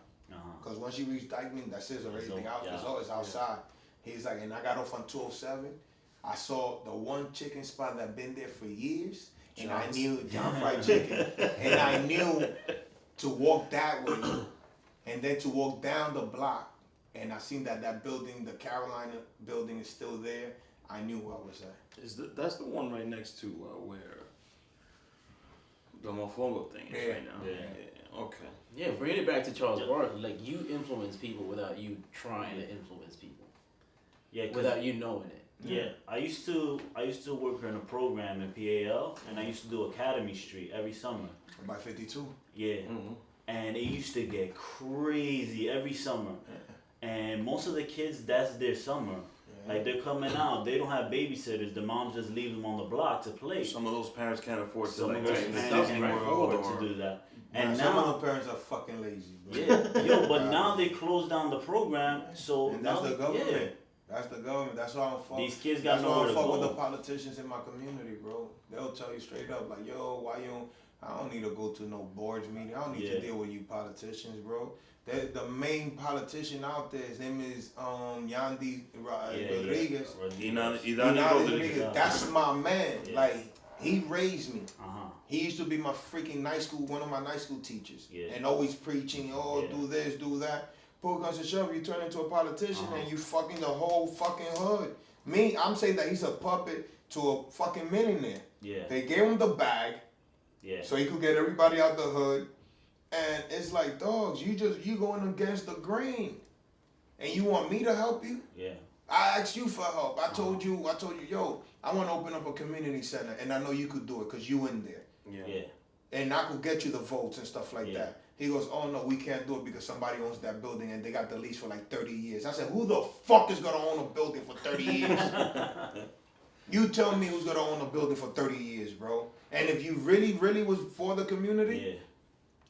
Because once you reach Dyckman, that says everything out. It's always outside. He's like, and I got off on 207. I saw the one chicken spot that been there for years. And I knew John Fried Chicken. And I knew to walk that way and then to walk down the block. And I seen that building, the Carolina building, is still there. I knew where I was at. That's the one right next to where the Mofongo thing is right now. Yeah. Okay. Yeah, bring it back to Charles Barkley. Like, you influence people without you trying to influence people. Yeah, without you knowing it. Yeah, I used to work in a program in PAL, and I used to do Academy Street every summer. By 52. Yeah, and it used to get crazy every summer, and most of the kids, that's their summer. Like, they're coming out, they don't have babysitters. The moms just leave them on the block to play. Some of those parents can't afford to. Some of those parents can't afford to do that. And now some of the parents are fucking lazy, bro. Yeah, but now they close down the program, so and that's the government. Yeah. That's the government. That's why I'm fuck. These kids got nowhere to go. That's why I'm fuck with the politicians in my community, bro. They'll tell you straight up, like, yo, why you don't? I don't need to go to no boards meeting. I don't need to deal with you politicians, bro. The main politician out there, his name is Yandy Rodriguez. Rodriguez. That's my man. Yeah. Like, he raised me. He used to be my freaking one of my night school teachers. Yeah. And always preaching, do this, do that. Pull comes to shove, you turn into a politician and you fucking the whole fucking hood. Me, I'm saying that he's a puppet to a fucking millionaire. Yeah. They gave him the bag. Yeah. So he could get everybody out the hood. And it's like, dogs, you going against the grain. And you want me to help you? Yeah. I asked you for help. I told you, yo, I want to open up a community center, and I know you could do it because you in there. Yeah. And I could get you the votes and stuff like that. He goes, oh no, we can't do it because somebody owns that building and they got the lease for like 30 years. I said, who the fuck is gonna own a building for 30 years? You tell me who's gonna own a building for 30 years, bro. And if you really, really was for the community,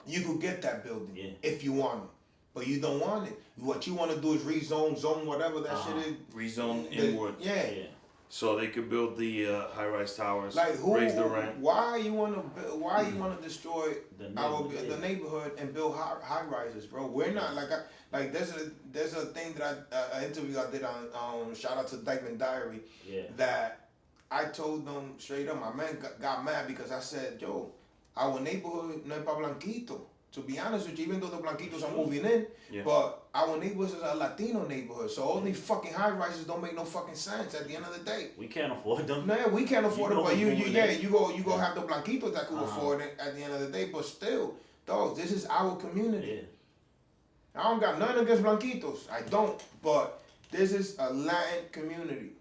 you could get that building if you want it. But you don't want it. What you want to do is rezone, zone whatever that shit is. Rezone inward. Yeah. So they could build the high-rise towers, Like who? raise the rent. Why you want to destroy the neighborhood and build high rises, bro? We're not like there's a thing that an interview I did on shout out to Dyckman Diary that I told them straight up. My man got mad because I said, yo, our neighborhood no es pa blanquito. To be honest with you, even though the Blanquitos are moving in, but our neighborhood is a Latino neighborhood. So all these fucking high rises don't make no fucking sense at the end of the day. We can't afford them. Man, we can't afford it, but you go have the Blanquitos that could afford it at the end of the day. But still, dog, this is our community. I don't got nothing against Blanquitos. I don't. But this is a Latin community.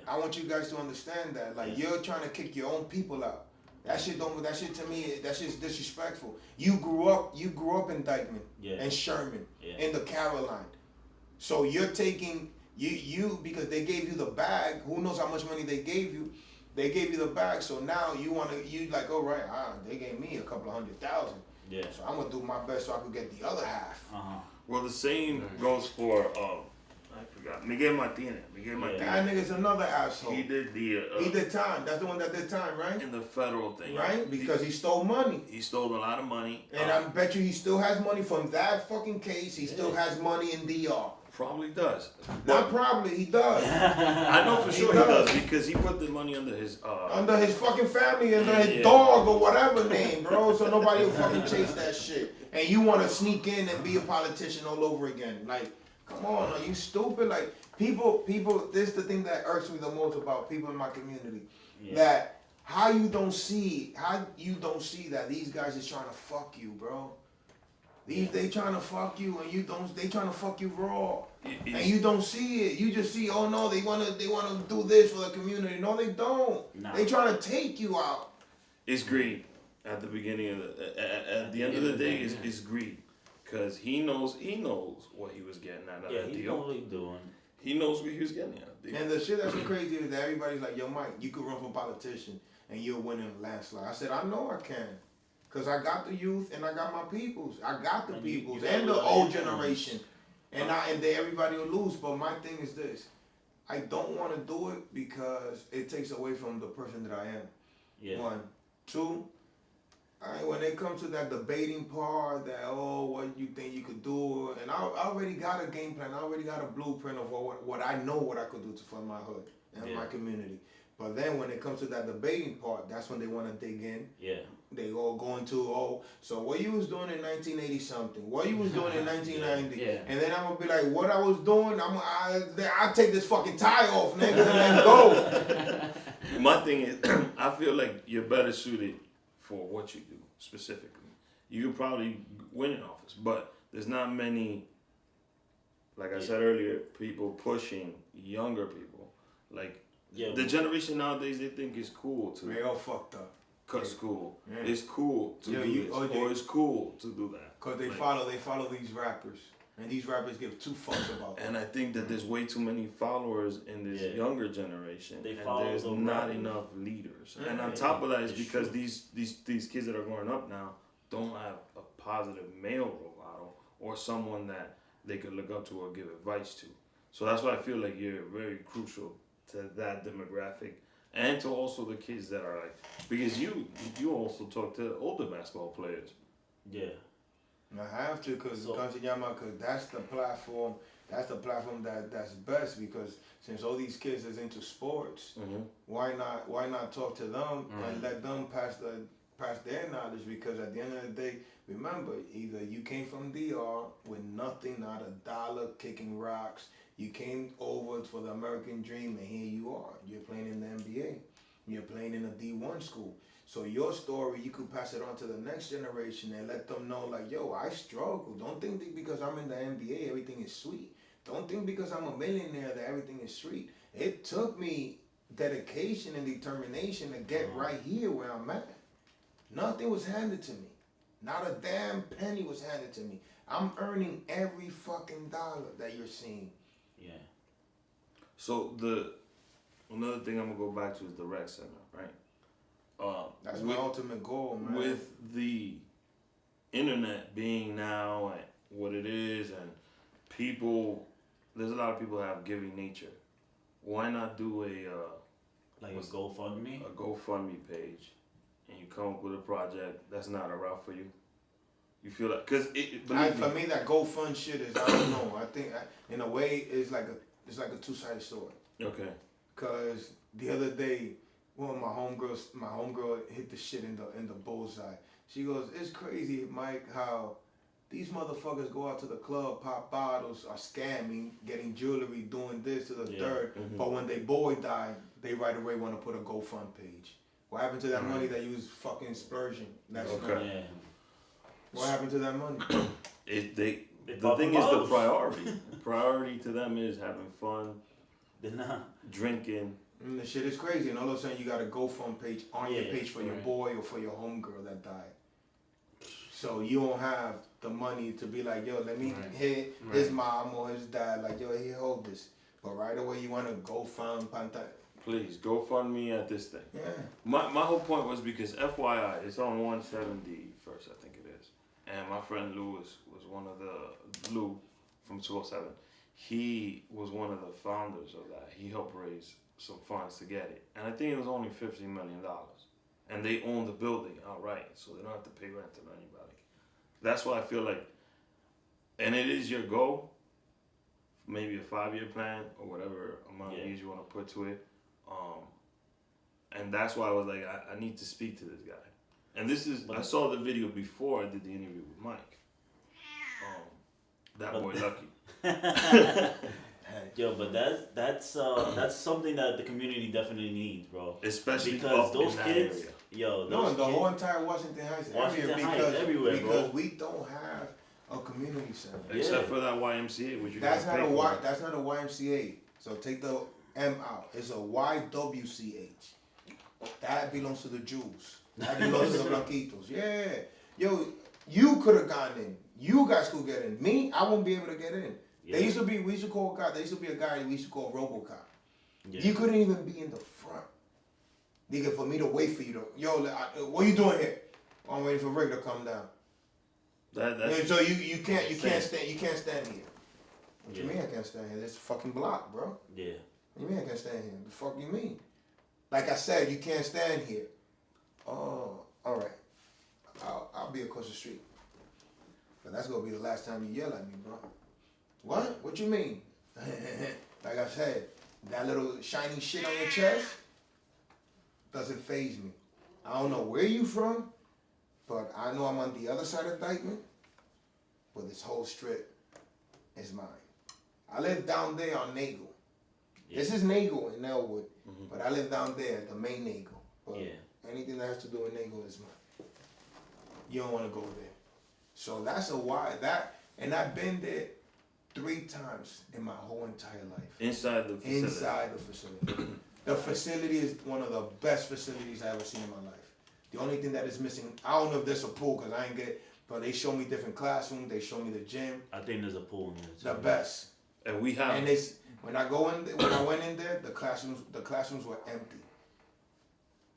I want you guys to understand that. Like you're trying to kick your own people out. That shit to me, that shit's disrespectful. You grew up in Dyckman and Sherman in the Caroline. So you're taking you because they gave you the bag. Who knows how much money they gave you? They gave you the bag. So now you like, all right, they gave me a couple of $100,000. So I'm gonna do my best so I could get the other half. Well, the same goes for I forgot. Miguel Martinez. That nigga's another asshole. He did he did time. That's the one that did time, right? In the federal thing. Right? Because he stole money. He stole a lot of money. And I bet you he still has money from that fucking case. He still has money in DR. Probably does. Not probably, he does. I know for sure he does because he put the money under his fucking family, under his dog or whatever name, bro. So nobody will fucking chase that shit. And you want to sneak in and be a politician all over again. Like, come on, are you stupid? Like, people, this is the thing that irks me the most about people in my community. That how you don't see that these guys is trying to fuck you, bro. They trying to fuck you and they trying to fuck you raw. And you don't see it. You just see, oh no, they wanna do this for the community. No, they don't. Nah. They trying to take you out. It's greed. At the beginning of at the end of the day, it's greed. Cause he knows what he was getting at that deal. He knows what he's doing. He knows what he was getting at. And the shit that's so crazy is that everybody's like, yo, Mike, you could run for politician and you'll win in a landslide. I said, I know I can. Because I got the youth and I got my peoples. I got the peoples and the old generation. And everybody will lose. But my thing is this. I don't want to do it because it takes away from the person that I am. Yeah. 1. 2, when it comes to that debating part, that, what you think you could do, and I already got a game plan. I already got a blueprint of what I know what I could do for my hood and my community. But then when it comes to that debating part, that's when they want to dig in. Yeah. They all go into, so what you was doing in 1980 something, what you was doing in 1990, and then I'm gonna be like, what I was doing, I'll take this fucking tie off, nigga, and then go. My thing is, I feel like you're better suited for what you do specifically. You could probably win in office, but there's not many, like I said earlier, people pushing younger people. Like the generation nowadays, they think it's cool to. They all fucked up. Cut school. Yeah. It's cool to do this, or it's cool to do that. Cause they follow these rappers, and these rappers give 2 fucks about them. And I think that there's way too many followers in this younger generation, and there's not enough leaders. Yeah. And on top of that, is because these kids that are growing up now don't have a positive male role model or someone that they could look up to or give advice to. So that's why I feel like you're very crucial to that demographic. And to also the kids that are like, because you also talk to older basketball players. Yeah. I have to, cause that's the platform. That's the platform that's best, because since all these kids is into sports, why not talk to them and let them pass their knowledge? Because at the end of the day, remember, either you came from DR with nothing, not a dollar, kicking rocks. You came over for the American dream, and here you are. You're playing in the NBA. You're playing in a D1 school. So your story, you could pass it on to the next generation and let them know, like, yo, I struggle. Don't think that because I'm in the NBA, everything is sweet. Don't think because I'm a millionaire that everything is sweet. It took me dedication and determination to get right here where I'm at. Nothing was handed to me. Not a damn penny was handed to me. I'm earning every fucking dollar that you're seeing. Yeah. So another thing I'm gonna go back to is the rec center, right? That's my ultimate goal, man. With the internet being now and what it is, and people, there's a lot of people that have giving nature. Why not do a GoFundMe? A GoFundMe page, and you come up with a project that's not a route for you. You feel like, cause for me that GoFund shit is, I don't know. I think in a way it's like a two-sided sword. Okay. Cause the other day, one of my homegirl hit the shit in the bullseye. She goes, "It's crazy, Mike, how these motherfuckers go out to the club, pop bottles, are scamming, getting jewelry, doing this to the third. Mm-hmm. But when their boy died, they right away want to put a GoFund page. What happened to that money that you was fucking splurging? That's okay. Yeah. What happened to that money? The thing is the priority. The priority to them is having fun, drinking. And the shit is crazy, and all of a sudden you got a GoFund page on your page for your boy or for your homegirl that died. So you don't have the money to be like, yo, let me hit his mom or his dad, like, yo, here, hold this. But right away you want to GoFund Panta. Please, GoFundMe at this thing. Yeah. My whole point was because FYI, it's on 171st, I think it is. And my friend Lou was one of Lou from 207. He was one of the founders of that. He helped raise some funds to get it. And I think it was only $50 million. And they own the building outright, so they don't have to pay rent to anybody. That's why I feel like, and it is your goal, maybe a 5-year plan or whatever amount of years you want to put to it. And that's why I was like, I need to speak to this guy. And I saw the video before I did the interview with Mike. That boy Lucky. Yo, but that's something that the community definitely needs, bro. Especially because those kids, area. yo, the whole entire Washington Heights everywhere, because we don't have a community center. Except for that YMCA, which you that's not a YMCA. So take the M out. It's a YWCH. That belongs to the Jews. That belongs to the Blanquitos. Yeah. Yo, you could have gone in. You guys could get in. Me, I won't be able to get in. Yeah. There used to be a guy we used to call RoboCop. Yeah. You couldn't even be in the front. Nigga, for me to wait for you to, yo, what you doing here? I'm waiting for Rick to come down. So you can't stand here. What you mean I can't stand here? This is a fucking block, bro. Yeah. What you mean I can't stand here? The fuck you mean? Like I said, you can't stand here. Oh, all right. I'll be across the street. But that's gonna be the last time you yell at me, bro. What? What you mean? Like I said, that little shiny shit on your chest doesn't faze me. I don't know where you from, but I know I'm on the other side of Dyckman. But this whole strip is mine. I live down there on Nagel. Yeah. This is Nagel in Elwood, but I live down there, the main Nagel. But anything that has to do with Nagel is mine. You don't want to go there. So that's and I've been there 3 times in my whole entire life. Inside the facility. The facility is one of the best facilities I ever seen in my life. The only thing that is missing, I don't know if there's a pool because I ain't get it, but they show me different classrooms. They show me the gym. I think there's a pool in there too. The best. And we have. And when I went in there, the classrooms were empty.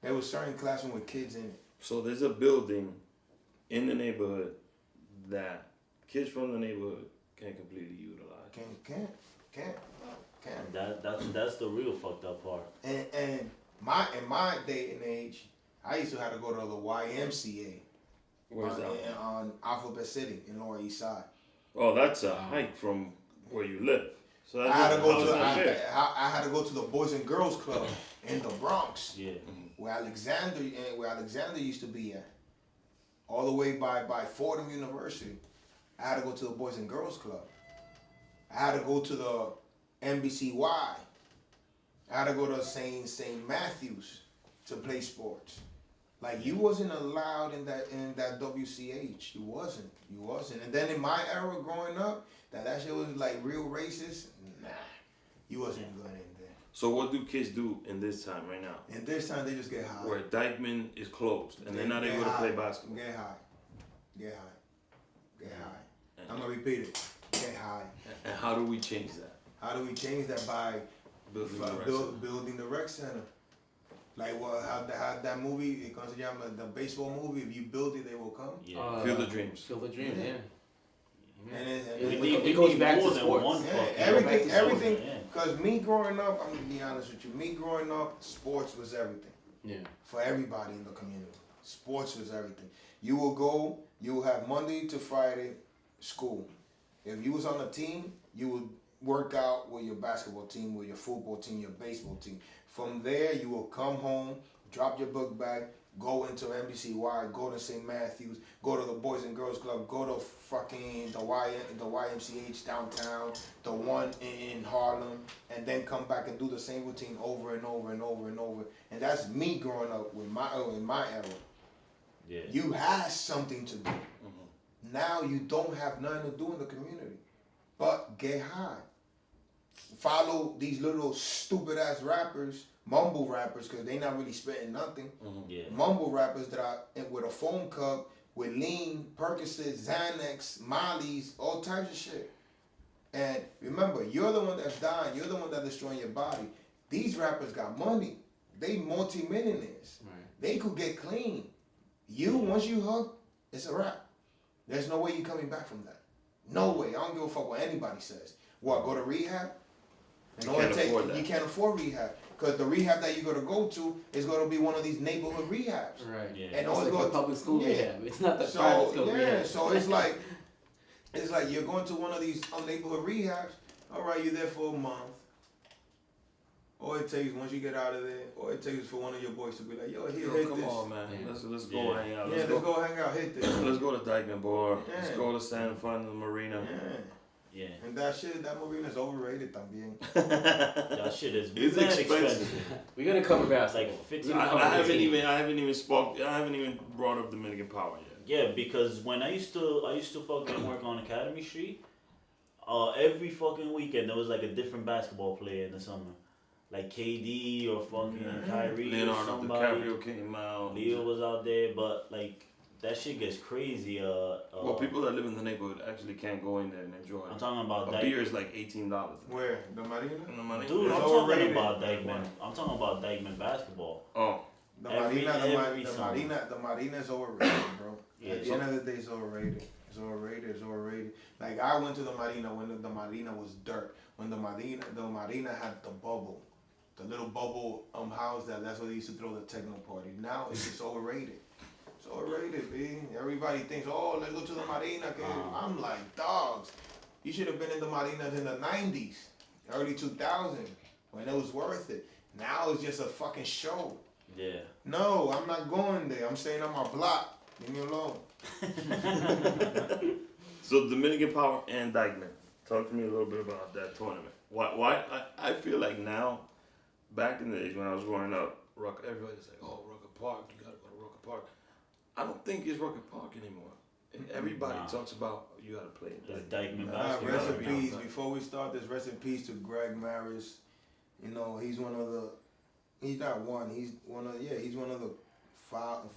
There was certain classrooms with kids in it. So there's a building in the neighborhood that kids from the neighborhood can't completely utilize. Can't. That's the real fucked up part. And in my day and age, I used to have to go to the YMCA. Where's that? On Alphabet City in Lower East Side. Oh, that's a hike from where you live. So I had to go to the Boys and Girls Club in the Bronx. Yeah. Where Alexander used to be at. All the way by Fordham University. I had to go to the Boys and Girls Club. I had to go to the NBCY. I had to go to St. Matthews to play sports. Like you wasn't allowed in that WCH. You wasn't. And then in my era growing up, that shit was like real racist. Nah, you wasn't going in there. So what do kids do in this time right now? In this time, they just get high. Where Dyckman is closed and they're not able to play basketball. Get high. Get high. Get high. I'm gonna repeat it. Get high. And how do we change that? How do we change that? By building the rec center. Like how that movie, the baseball movie, if you build it, they will come. Yeah. Feel the dreams. Feel the dream, yeah. And it goes back to sports. Everything. Because me growing up, I'm gonna be honest with you. Me growing up, sports was everything. Yeah. For everybody in the community, sports was everything. You will have Monday to Friday school. If you was on a team, you would work out with your basketball team, with your football team, your baseball team. From there, you will come home, drop your book bag, go into NBCY, go to St. Matthews, go to the Boys and Girls Club, go to fucking the YMCH downtown, the one in Harlem, and then come back and do the same routine over and over and over and over. And that's me growing up in my era. Yeah. You had something to do. Mm-hmm. Now you don't have nothing to do in the community, but get high. Follow these little stupid ass rappers, mumble rappers, because they not really spitting nothing. Mm-hmm. Yeah. Mumble rappers that are with a foam cup, with lean, Percocet, Xanax, Molly's, all types of shit. And remember, you're the one that's dying. You're the one that's destroying your body. These rappers got money. They multi-millionaires. Right. They could get clean. Once you hook, it's a wrap. There's no way you're coming back from that. No way. I don't give a fuck what anybody says. What, go to rehab? You can't afford rehab. Because the rehab that you're going to go to is going to be one of these neighborhood rehabs. Right. Yeah. And it's like the public school rehab. It's not the private school rehab. So it's like you're going to one of these neighborhood rehabs. All right, you're there for a month. All it takes, once you get out of there, all it takes is for one of your boys to be like, yo, hit come this. on, man. Yeah. Let's go hang out. Let's go hang out, hit this. Let's go to Dyckman Power. Yeah. Let's go to San Fun, the marina. Yeah. And that marina's overrated también. That shit is expensive. We're gonna cover bass like 15. I haven't even brought up Dominican Power yet. Yeah, because when I used to fucking work on Academy Street, every fucking weekend there was like a different basketball player in the summer. Like KD or fucking Kyrie Leonardo or somebody. DiCaprio came out. Leo was out there, but like that shit gets crazy. Well, people that live in the neighborhood actually can't go in there and enjoy it. I'm talking about a beer is like $18. Where? The Marina? Dude, I'm talking about Dyckman. I'm talking about Dyckman basketball. Oh. The Marina is overrated, bro. Yeah, at the end of the day, it's overrated. It's overrated. Like, I went to the Marina when the Marina was dirt. When the Marina had the bubble. The little bubble house that's where they used to throw the techno party. Now it's just overrated. It's overrated, B. Everybody thinks, oh, let's go to the Marina. I'm like, dogs. You should have been in the Marinas in the 90s, early 2000s, when it was worth it. Now it's just a fucking show. Yeah. No, I'm not going there. I'm staying on my block. Leave me alone. So Dominican Power and Dyckman. Talk to me a little bit about that tournament. Why I feel like now, back in the days when I was growing up, everybody's like, oh, Rucker Park, you gotta go to Rucker Park. I don't think it's Rucker Park anymore. Everybody talks about you gotta play it. Dyckman basketball. Rest in peace. Before we start this, rest in peace to Greg Maris. You know, he's one of the. He's not one. He's one of the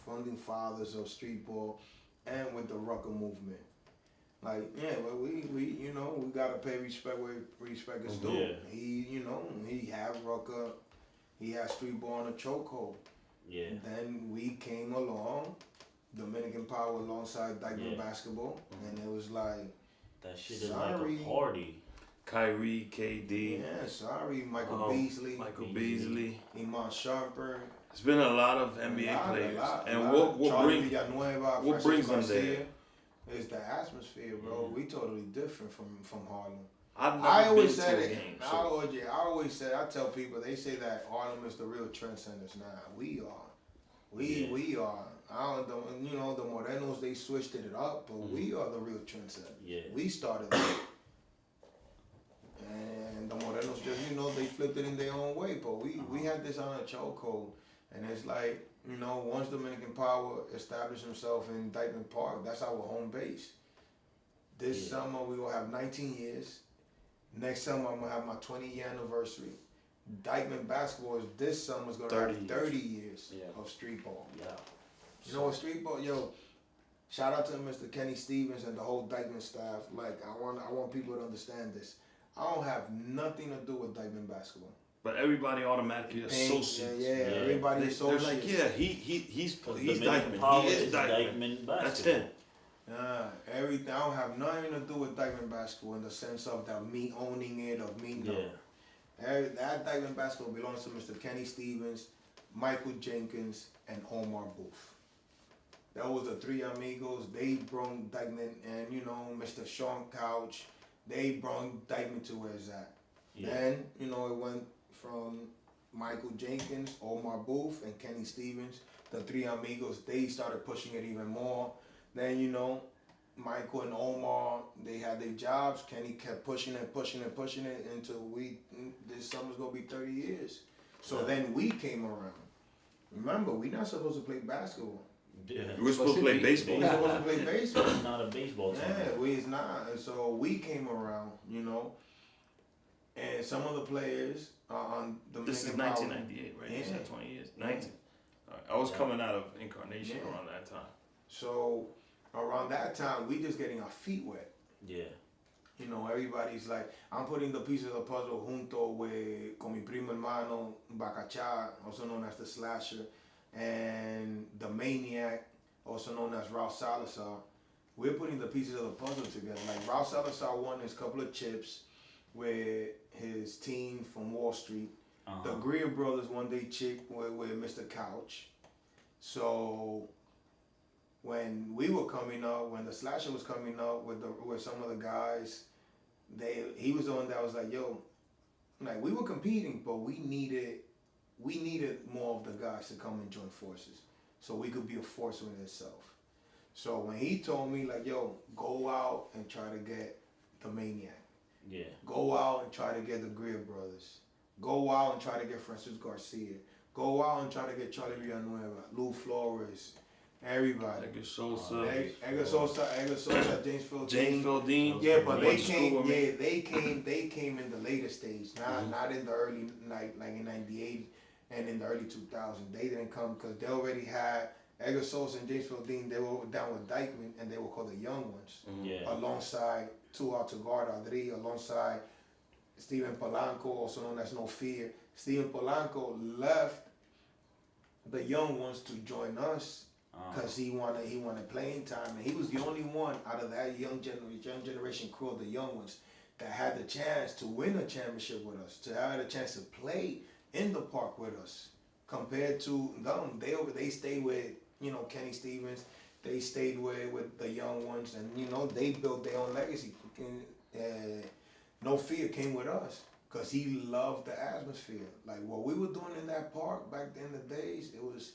funding fathers of street ball, and with the Rucker movement. Like, but we gotta pay respect where respect is due. Yeah. He had Rucker, he had street ball on a chokehold. Yeah. Then we came along, Dominican Power alongside Dyckman basketball, and it was like that shit is like a party. Kyrie, KD. Yeah, sorry, Michael Beasley, Iman Sharper. It's been a lot of NBA players. What brings them there? It's the atmosphere, bro. We totally different from Harlem. I always I tell people, they say that Harlem is the real trendsetters. Nah, we are. We are. The Morenos, they switched it up, but we are the real trendsetters. Yeah. We started it. And the Morenos just, they flipped it in their own way, but we had this on a chokehold. And it's like, once Dominican Power established himself in Dyckman Park, that's our home base. This summer we will have 19 years. Next summer I'm gonna have my 20-year anniversary. Dyckman basketball this summer's gonna have 30 years of street ball. Yeah. You know what street ball? Yo, Shout out to Mr. Kenny Stevens and the whole Dyckman staff. Like, I want people to understand this. I don't have nothing to do with Dyckman basketball. But everybody automatically associates. Yeah, everybody associates. They're like, yeah, he's Dominican Dyckman. Power He is is Dyckman. basketball. That's him. Everything. I don't have nothing to do with Dyckman basketball in the sense of that me owning it, of me no. That Dyckman basketball belongs to Mr. Kenny Stevens, Michael Jenkins, and Omar Booth. That was the three amigos. They brought Dyckman, and Mr. Sean Couch. They brought Dyckman to where it's at. Yeah. Then it went from Michael Jenkins, Omar Booth, and Kenny Stevens. The three amigos. They started pushing it even more. Then Michael and Omar, they had their jobs. Kenny kept pushing it until this summer's gonna be 30 years. So then we came around. Remember, we not supposed to play basketball. Yeah. We're supposed to play baseball. We're supposed to play baseball. It's not a baseball team. Yeah, it's not. And so we came around, and some of the players on the This is Dominican Power. 1998, right? Yeah. You said 20 years. 19. All right. I was coming out of Incarnation around that time. So around that time, we just getting our feet wet. Yeah. Everybody's like, I'm putting the pieces of the puzzle junto con mi primo hermano, Bacachá, also known as the Slasher, and the Maniac, also known as Ralph Salazar. We're putting the pieces of the puzzle together. Like Ralph Salazar won his couple of chips with his team from Wall Street. The Greer brothers won their chip with Mr. Couch. So when we were coming up, when the Slasher was coming up with some of the guys, he was the one that was like, yo, like we were competing, but we needed more of the guys to come and join forces so we could be a force within itself. So when he told me like, yo, go out and try to get the Maniac. Yeah. Go out and try to get the Greer brothers. Go out and try to get Francis Garcia. Go out and try to get Charlie Villanueva, Lou Flores, everybody. Edgar Sosa. Edgar Sosa, James Fielding. Yeah, but they came in the later stage, not in the early like in '98 and in the early 2000s. They didn't come because they already had Edgar Sosa and James Fielding. They were down with Dyckman, and they were called the Young Ones. Yeah. Alongside Tu Altaguard Adri, alongside Steven Polanco, also known as No Fear. Steven Polanco left the Young Ones to join us because he wanted playing time, and he was the only one out of that young generation crew of the Young Ones that had the chance to win a championship with us, to have a chance to play in the park with us. Compared to them, they stayed with Kenny Stevens, they stayed with the Young Ones, and they built their own legacy. No Fear came with us because he loved the atmosphere. Like what we were doing in that park back in the days, it was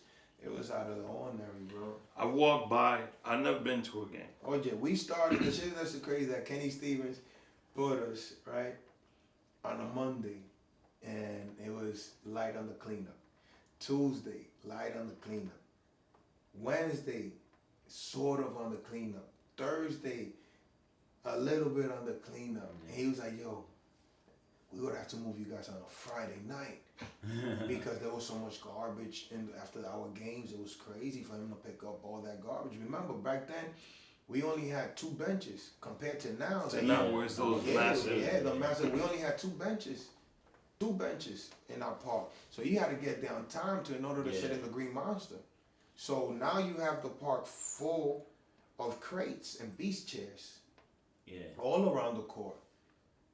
out of the ordinary, bro. I walked by. I never been to a game. Oh yeah, we started. The shit that's crazy that Kenny Stevens put us right on a Monday, and it was light on the cleanup. Tuesday, light on the cleanup. Wednesday, sort of on the cleanup. Thursday, a little bit on the cleanup. And he was like, yo, we would have to move you guys on a Friday night because there was so much garbage after our games. It was crazy for him to pick up all that garbage. Remember, back then, we only had 2 benches compared to now. So now where's those massive? Yeah, the massive. We only had 2 benches. 2 benches in our park. So you had to get there on time in order to sit in the Green Monster. So now you have the park full of crates and beach chairs. Yeah. All around the court.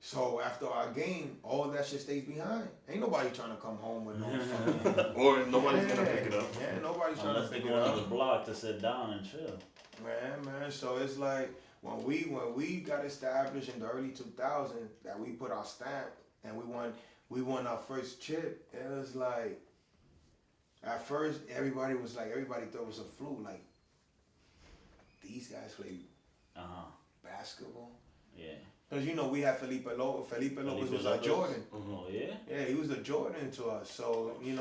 So after our game, all of that shit stays behind. Ain't nobody trying to come home with no fucking... Or nobody's gonna pick it up. Yeah, nobody's trying Unless to pick they it go on up. the block to sit down and chill. Man. So it's like when we got established in the early 2000s that we put our stamp and we won our first chip. It was like at first everybody thought it was a fluke. Like these guys play basketball. Yeah. Because we had Felipe Lopez. Felipe Lopez was our Jordan. Oh yeah. Yeah, he was the Jordan to us. So they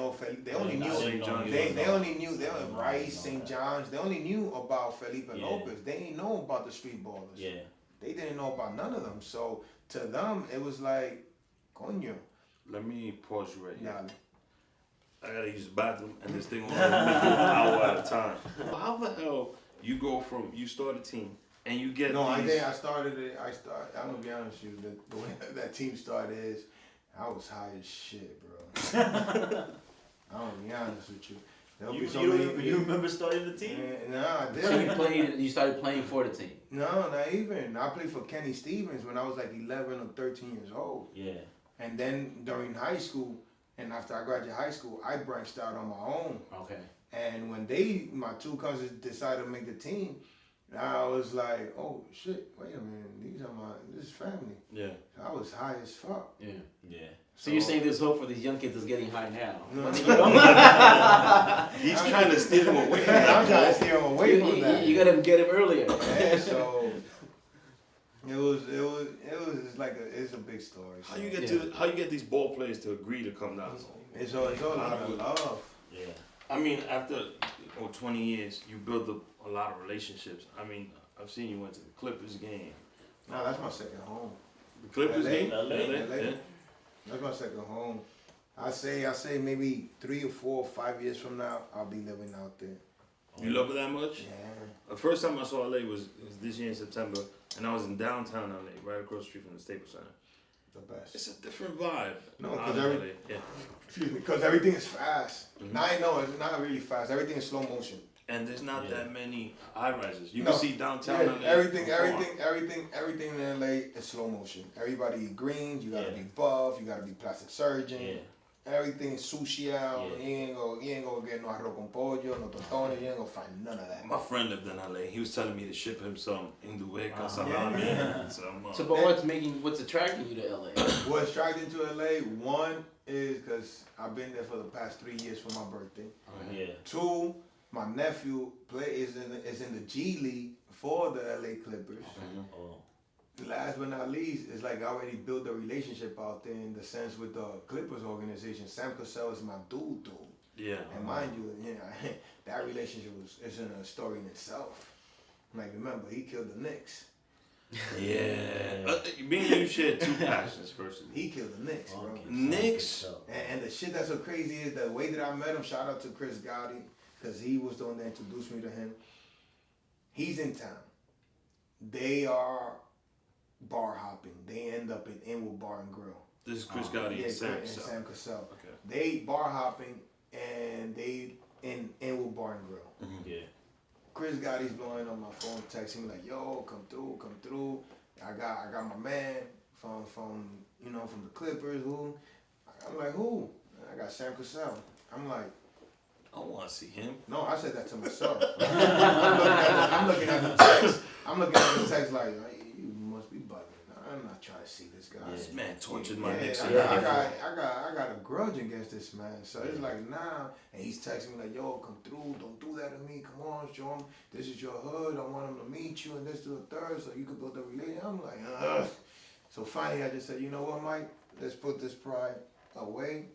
only knew St. John's. they only knew Rice, St. John's. They only knew about Felipe Lopez. They didn't know about the street ballers. Yeah. They didn't know about none of them. So to them, it was like, coño. Let me pause you right here. Yeah. I gotta use the bathroom, and this thing will only make it an hour at a time. How the hell you go from you start a team and you get No, I these, think I started it. I'm gonna be honest with you. The way that team started is, I was high as shit, bro. I'm gonna be honest with you. You remember starting the team? Nah, I So you didn't. played. You started playing for the team. No, not even. I played for Kenny Stevens when I was like 11 or 13 years old. Yeah. And then during high school, and after I graduated high school, I branched out on my own. Okay. And when my two cousins decided to make the team, I was like, oh shit, wait a minute, this is family. yeah. I was high as fuck. Yeah. Yeah. So you're saying there's hope for these young kids that's getting high now? No. He's trying to steer them away from I'm that. trying to steer him away from that. You gotta get him earlier. Yeah, so it's a big story. So. How you get these ball players to agree to come down? It's all out of love. Yeah. I mean, after 20 years, you build up a lot of relationships. I mean, I've seen you went to the Clippers game. No, that's my second home. The Clippers LA? game? LA? Yeah. That's my second home. I say maybe 3 or 4 or 5 years from now, I'll be living out there. You love it that much? Yeah. The first time I saw LA was this year in September, and I was in downtown LA, right across the street from the Staples Center. The best. It's a different vibe. No, out because in LA. Yeah. Excuse me, because everything is fast. Mhm. Now I know it's not really fast. Everything is slow motion. And there's not Yeah. that many high rises. You No. can see downtown Yeah, LA. everything from in LA is slow motion. Everybody eat greens. You gotta Yeah. be buff. You gotta be plastic surgeon. Yeah. Everything is sushi out. Yeah. You ain't gonna get no arroz con pollo, no tostones. You ain't gonna find none of that. My friend lived in LA. He was telling me to ship him some Indueca, some Yeah. ramen, some. So, but what's attracting you to LA? What's attracting to LA? One is because I've been there for the past 3 years for my birthday. Yeah. 2, my nephew is in the G League for the LA Clippers. Oh. Last but not least, it's like I already built a relationship out there in the sense with the Clippers organization. Sam Cassell is my dude. Yeah. And mind you, that relationship is in a story in itself. Like remember, he killed the Knicks. Yeah. Me and you share two passions, first of all. He killed the Knicks, bro. Okay. Knicks. And the shit that's so crazy is the way that I met him. Shout out to Chris Gotti, because he was the one that introduced me to him. He's in town. They are bar hopping. They end up in Inwood Bar and Grill. This is Chris Gotti and Sam. and Sam Cassell. Okay. They bar hopping and they in Inwood Bar and Grill. Yeah. Chris Gotti's blowing on my phone, texting me like, "Yo, come through. I got my man from the Clippers. Who?" I'm like, "Who?" I got Sam Cassell. I'm like, I want to see him. no, I said that to myself. I'm looking at the text. I'm looking at the text like, you must be bugging. I'm not trying to see this guy. This man tortured my Knicks. I got a grudge against this man. So it's like, nah. And he's texting me like, yo, come through. Don't do that to me. Come on, show him this is your hood. I want him to meet you and this to the third so you can build a relationship. I'm like, ugh. So finally I just said, you know what, Mike? Let's put this pride away.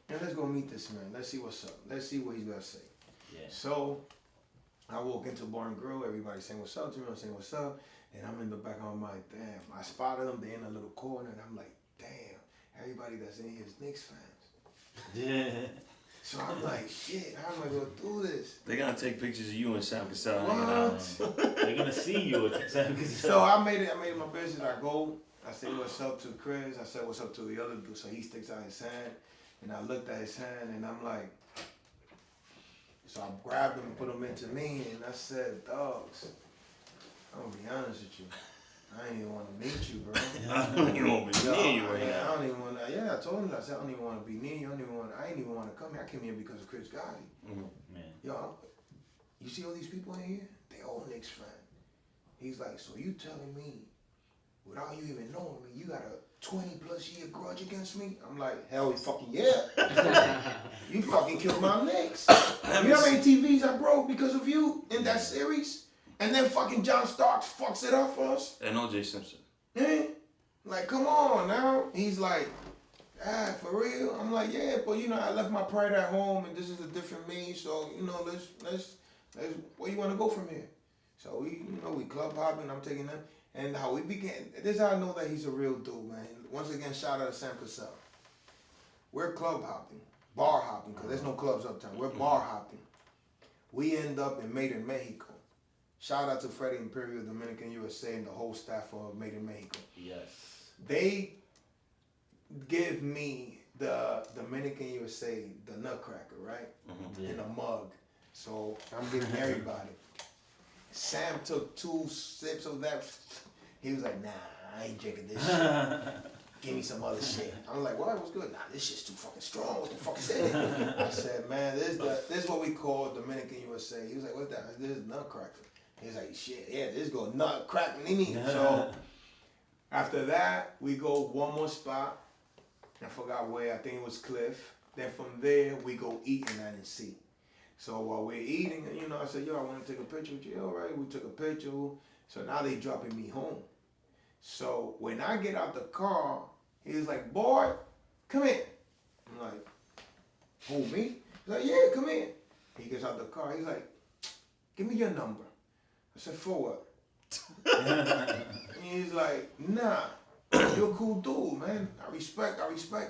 And let's go meet this man. Let's see what's up. Let's see what he's got to say. Yeah. So I walk into Bar and Grill. Everybody's saying what's up to me. I'm saying what's up. And I'm in the back of my mind, damn. I spotted them. They're in a little corner. And I'm like, damn. Everybody that's in here is Knicks fans. Yeah. So I'm like, shit. How am I going to do this? They're going to take pictures of you and Sam Cassell. What? They're gonna see you at Sam Cassell. So I made it my business. I go. I say what's up to Chris. I said what's up to the other dude. So he sticks out his hand. And I looked at his hand and I'm like, so I grabbed him and put him into me and I said, dogs, I'm gonna be honest with you. I ain't even want to meet you, bro. I don't even want to be near you right I now. don't even want to, I told him, I said, I don't even want to be near you. I ain't even want to come here. I came here because of Chris Gotti. Man. Yo, you see all these people in here? They all Knicks fan. He's like, so you telling me, without you even knowing me, you got a 20+ year grudge against me? I'm like, hell fucking yeah. You fucking killed my Knicks. You know how many TVs I broke because of you in that series? And then fucking John Starks fucks it up for us? And O.J. Simpson. Yeah. Like, come on now. He's like, for real? I'm like, yeah, but I left my pride at home and this is a different me, so, let's where you want to go from here? So we club hopping, I'm taking them. And how we began, this is how I know that he's a real dude, man. Once again, shout out to Sam Cassell. We're club hopping, bar hopping, because there's no clubs uptown. We're bar hopping. We end up in Mexico. Shout out to Freddie Imperial, Dominican USA, and the whole staff of Made in Mexico. Yes. They give me the Dominican USA, the Nutcracker, right? Yeah. In a mug. So I'm giving everybody. Sam took 2 sips of that. He was like, nah, I ain't drinking this shit. Give me some other shit. I'm like, what? What's good? Nah, this shit's too fucking strong. What the fuck is that? I said, man, this is what we call Dominican USA. He was like, what's that? This is Nutcracker. He was like, shit, yeah, this go Nutcracker. So after that, we go one more spot. I forgot where. I think it was Cliff. Then from there, we go eat in N&C. So while we're eating, you know, I said, yo, I want to take a picture with you. All right, we took a picture. So now they dropping me home. So when I get out the car, he was like, boy, come in. I'm like, who, me? He's like, yeah, come in. He gets out the car. He's like, give me your number. I said, for what? He's like, nah, you're a cool dude, man. I respect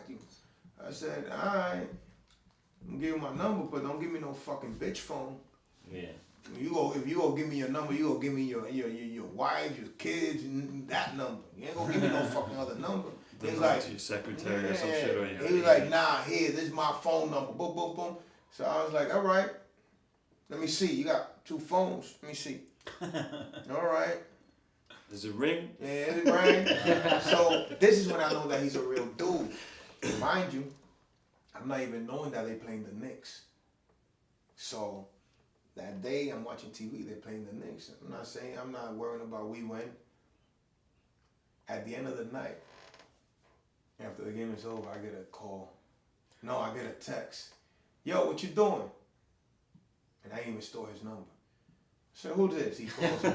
you. I said, all right. I'm gonna give you my number, but don't give me no fucking bitch phone. Yeah. If you go give me your number, you go give me your wife, your kids, and that number. You ain't gonna give me no fucking other number. He's like, your secretary or some shit or your he was like, nah, here, this is my phone number. Boom, boom, boom. So I was like, all right. Let me see. You got 2 phones. Let me see. All right. Does it ring? Yeah, it rang. So this is when I know that he's a real dude. Mind you, I'm not even knowing that they playing the Knicks. So that day I'm watching TV, they're playing the Knicks. I'm not worrying about we win. At the end of the night, after the game is over, I get a call. No, I get a text. Yo, what you doing? And I didn't even store his number. So who's this? He calls me.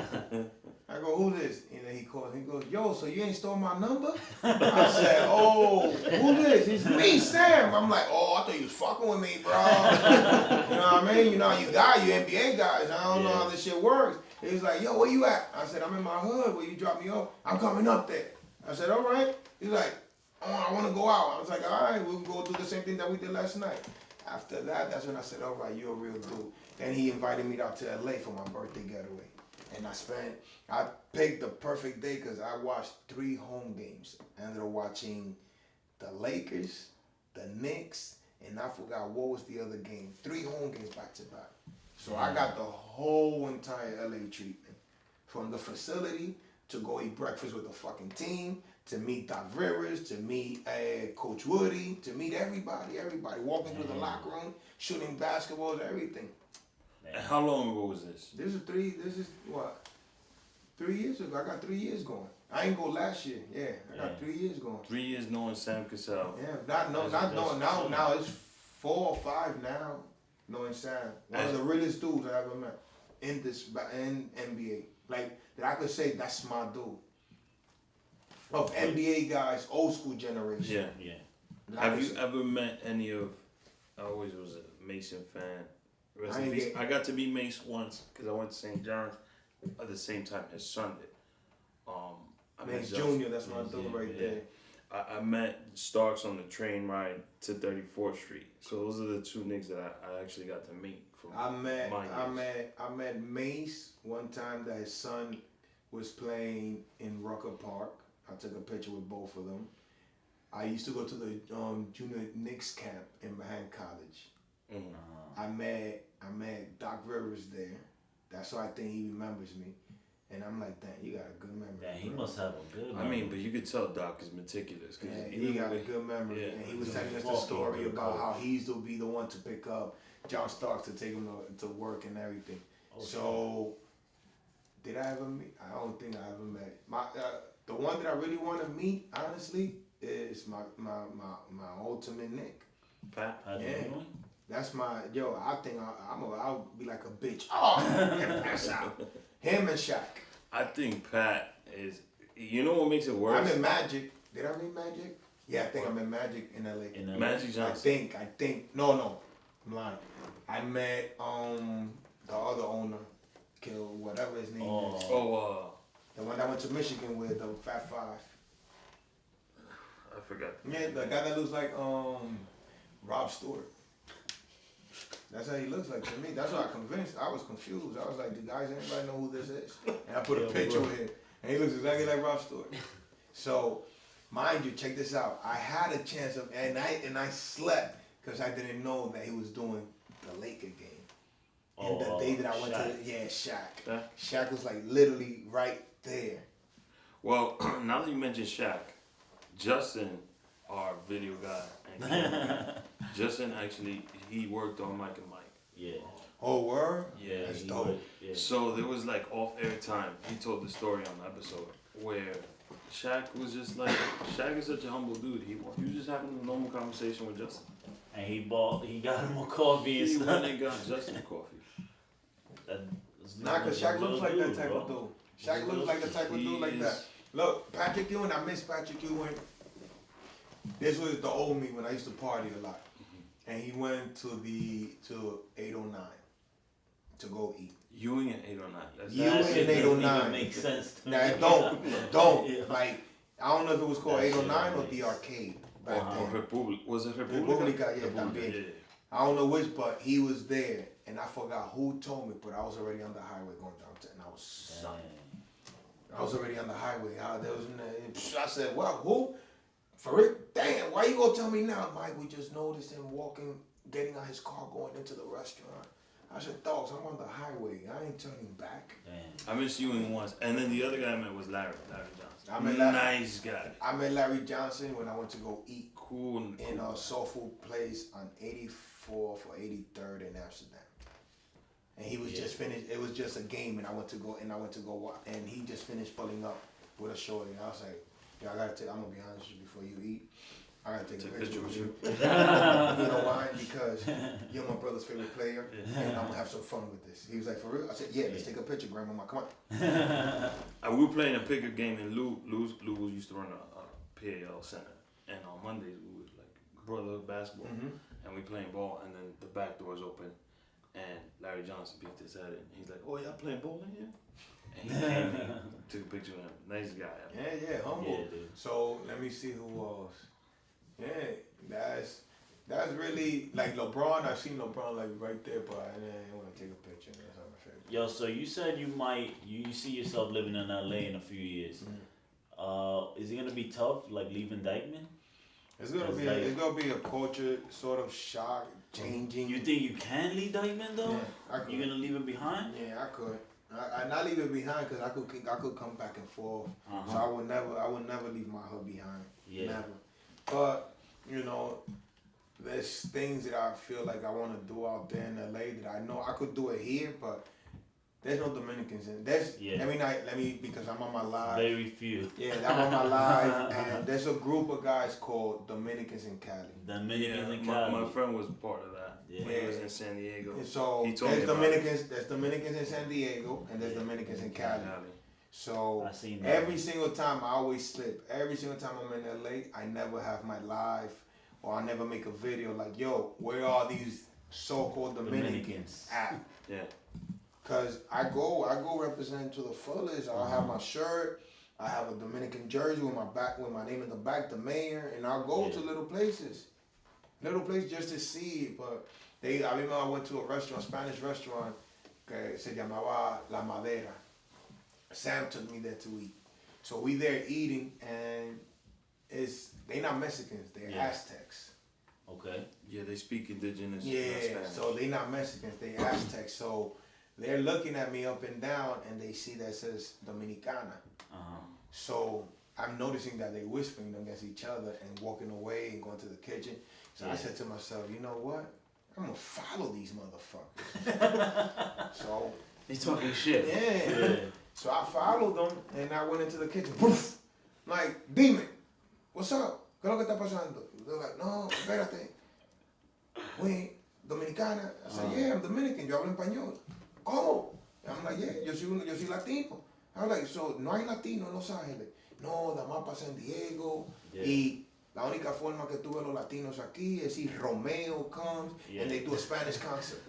I go, who's this? And then he calls. He goes, yo, so you ain't stole my number? I said, oh, who's this? It's me, Sam. I'm like, oh, I thought you was fucking with me, bro. You know what I mean? You know, you NBA guys. I don't know how this shit works. He was like, yo, where you at? I said, I'm in my hood. Where you drop me off? I'm coming up there. I said, all right. He's like, oh, I want to go out. I was like, all right, we'll go do the same thing that we did last night. After that, that's when I said, all right, you're a real dude. Then he invited me out to LA for my birthday getaway. And I picked the perfect day because I watched 3 home games. I ended up watching the Lakers, the Knicks, and I forgot what was the other game. 3 home games back to back. So I got the whole entire LA treatment. From the facility to go eat breakfast with the fucking team, to meet Doc Rivers, to meet Coach Woody, to meet everybody, walking through the locker room, shooting basketballs, everything. And how long ago was this? This is what? 3 years ago. I got 3 years going. I ain't go last year. Yeah, I got 3 years going. 3 years knowing Sam Cassell. Yeah, not knowing now it's 4 or 5 now knowing Sam. One of the realest dudes I ever met in NBA. Like that I could say that's my dude. Of NBA guys, old school generation. Yeah. Have you ever met any of? I always was a Mason fan. Rest in peace. I got to meet Mace once because I went to St. John's at the same time his son did. Mace Jr., that's my dude right there. I met Starks on the train ride to 34th Street. So those are the 2 niggas that I actually got to meet. I met Mace one time that his son was playing in Rucker Park. I took a picture with both of them. I used to go to the junior Knicks camp in Manhattan College. I met Doc Rivers there. That's why I think he remembers me. And I'm like, damn, you got a good memory. Yeah, he must have a good memory. I mean, but you could tell Doc is meticulous. Yeah, he got a good memory. Yeah, and he was telling us the story about how he used to be the one to pick up John Starks to take him to work and everything. Okay. So, did I ever meet? I don't think I ever met. The one that I really want to meet, honestly, is my ultimate Nick. Pat? Yeah. That's my, I think I'll be like a bitch. Oh, and pass out. Him and Shaq. I think Pat is, you know what makes it worse? I'm in Magic. Did I read Magic? Yeah, I think I'm in Magic in LA. Magic Johnson. I think, no, I'm lying. I met the other owner, whatever his name is. The one that went to Michigan with the Fat Five. I forgot. Yeah, the guy that looks like Rob Stewart. That's how he looks like to me. That's why I was confused. I was like, do guys, anybody know who this is? And I put a picture with him, and he looks exactly like Rob Stewart. So, mind you, check this out. I had a chance of, and I slept because I didn't know that he was doing the Laker game. And the day that I went Shaq. Shaq. Yeah. Shaq was like literally right there. Well, now that you mentioned Shaq, Justin, our video guy, and camera guy, Justin actually, he worked on Mike and Mike. Yeah. Oh, word? Yeah. That's he dope. would, yeah. So there was like off-air time. He told the story on the episode where Shaq was just like, Shaq is such a humble dude. He was just having a normal conversation with Justin. And he got him a coffee and He stuff. went and got Justin a coffee. Nah, because Shaq looks like that type of dude. Shaq looks like the type of dude like that. Look, Patrick Ewing, I miss Patrick Ewing. This was the old me when I used to party a lot. And he went to 809 to go eat. Ewing at 809. That's Ewing That shit in doesn't 809. even make sense to Now, me. it don't. Yeah. Like, I don't know if it was called That shit 809 or makes- the arcade back Or then. Republic. Was it Republica? Republica, yeah, Republica, también. yeah. I don't know which, but he was there. And I forgot who told me, but I was already on the highway going downtown. And I was sucking. I was already on the highway. I said, well, who? For real? Damn, why you gonna tell me now? Mike, we just noticed him getting out his car, going into the restaurant. I said, dogs, I'm on the highway. I ain't turning back. Damn. I missed Ewing once. And then the other guy I met was Larry Johnson. I met Larry. Nice guy. I met Larry Johnson when I went to go eat Cool. in a soul food place on 84th or 83rd in Amsterdam. And he was just finished. It was just a game, and I went to go watch. And he just finished pulling up with a shorty. And I was like, "Yo, I'm gonna be honest with you before you eat. I gotta take a picture with you. You know why? Because you're my brother's favorite player, and I'm gonna have some fun with this." He was like, "For real?" I said, "Yeah, let's take a picture, Grandmama. Come on." We were playing a pickup game, and Lou used to run a PAL center. And on Mondays, we was like brotherhood basketball. And we playing ball, and then the back door's open. And Larry Johnson peeked his head in. He's like, "Oh, y'all playing bowling here?" And he came in, took a picture with him. Nice guy. Yeah, humble. Yeah, dude. So let me see who else. Yeah, that's really like LeBron. I've seen LeBron like right there, but I didn't want to take a picture. That's not my favorite. Yo, so you said you see yourself living in LA in a few years. Is it gonna be tough, like leaving Dyckman? It's gonna be a culture sort of shock, changing. You think you can leave Dyckman though? Yeah, I could. You gonna leave it behind? Yeah, I could. I not leave it behind because I could come back and forth. So I would never leave my hood behind. Yeah. Never. But you know, there's things that I feel like I want to do out there in LA that I know I could do it here, but there's no Dominicans in. Let me because I'm on my live. Very few. Yeah, I'm on my live, and there's a group of guys called Dominicans in Cali. Dominicans in Cali. My friend was part of that. Yeah. When he was in San Diego. And so He told me there's about Dominicans in San Diego, and there's Dominicans in Cali. So I seen that. every single time I always slip. Every single time I'm in LA, I never have my live, or I never make a video like, "Yo, where are these so-called Dominicans at?" Yeah. Cause I go represent to the fullest. I have my shirt. I have a Dominican jersey with my name in the back, the mayor, and I'll go to little places just to see it. But I remember I went to a Spanish restaurant, que se llamaba La Madera. Sam took me there to eat. So we there eating, and they not Mexicans, they're Aztecs. Okay. Yeah, they speak indigenous. Yeah, Spanish. so they not Mexicans, they Aztecs. So they're looking at me up and down, and they see that says Dominicana. So I'm noticing that they whispering against each other and walking away and going to the kitchen. So I said to myself, you know what? I'm gonna follow these motherfuckers. So They talking shit. yeah. So I followed them, and I went into the kitchen. Poof! Like, dime, what's up? ¿Qué es lo que está pasando? They're like, no, espérate. We Dominicana. I said, yeah, I'm Dominican. Yo hablo español. ¿Cómo? And I'm like, yeah, yo soy Latino. I was like, so no hay Latino en Los Ángeles. No, nada más para San Diego. Yeah. Y la única forma que tuve los latinos aquí es si Romeo comes and they do a Spanish concert.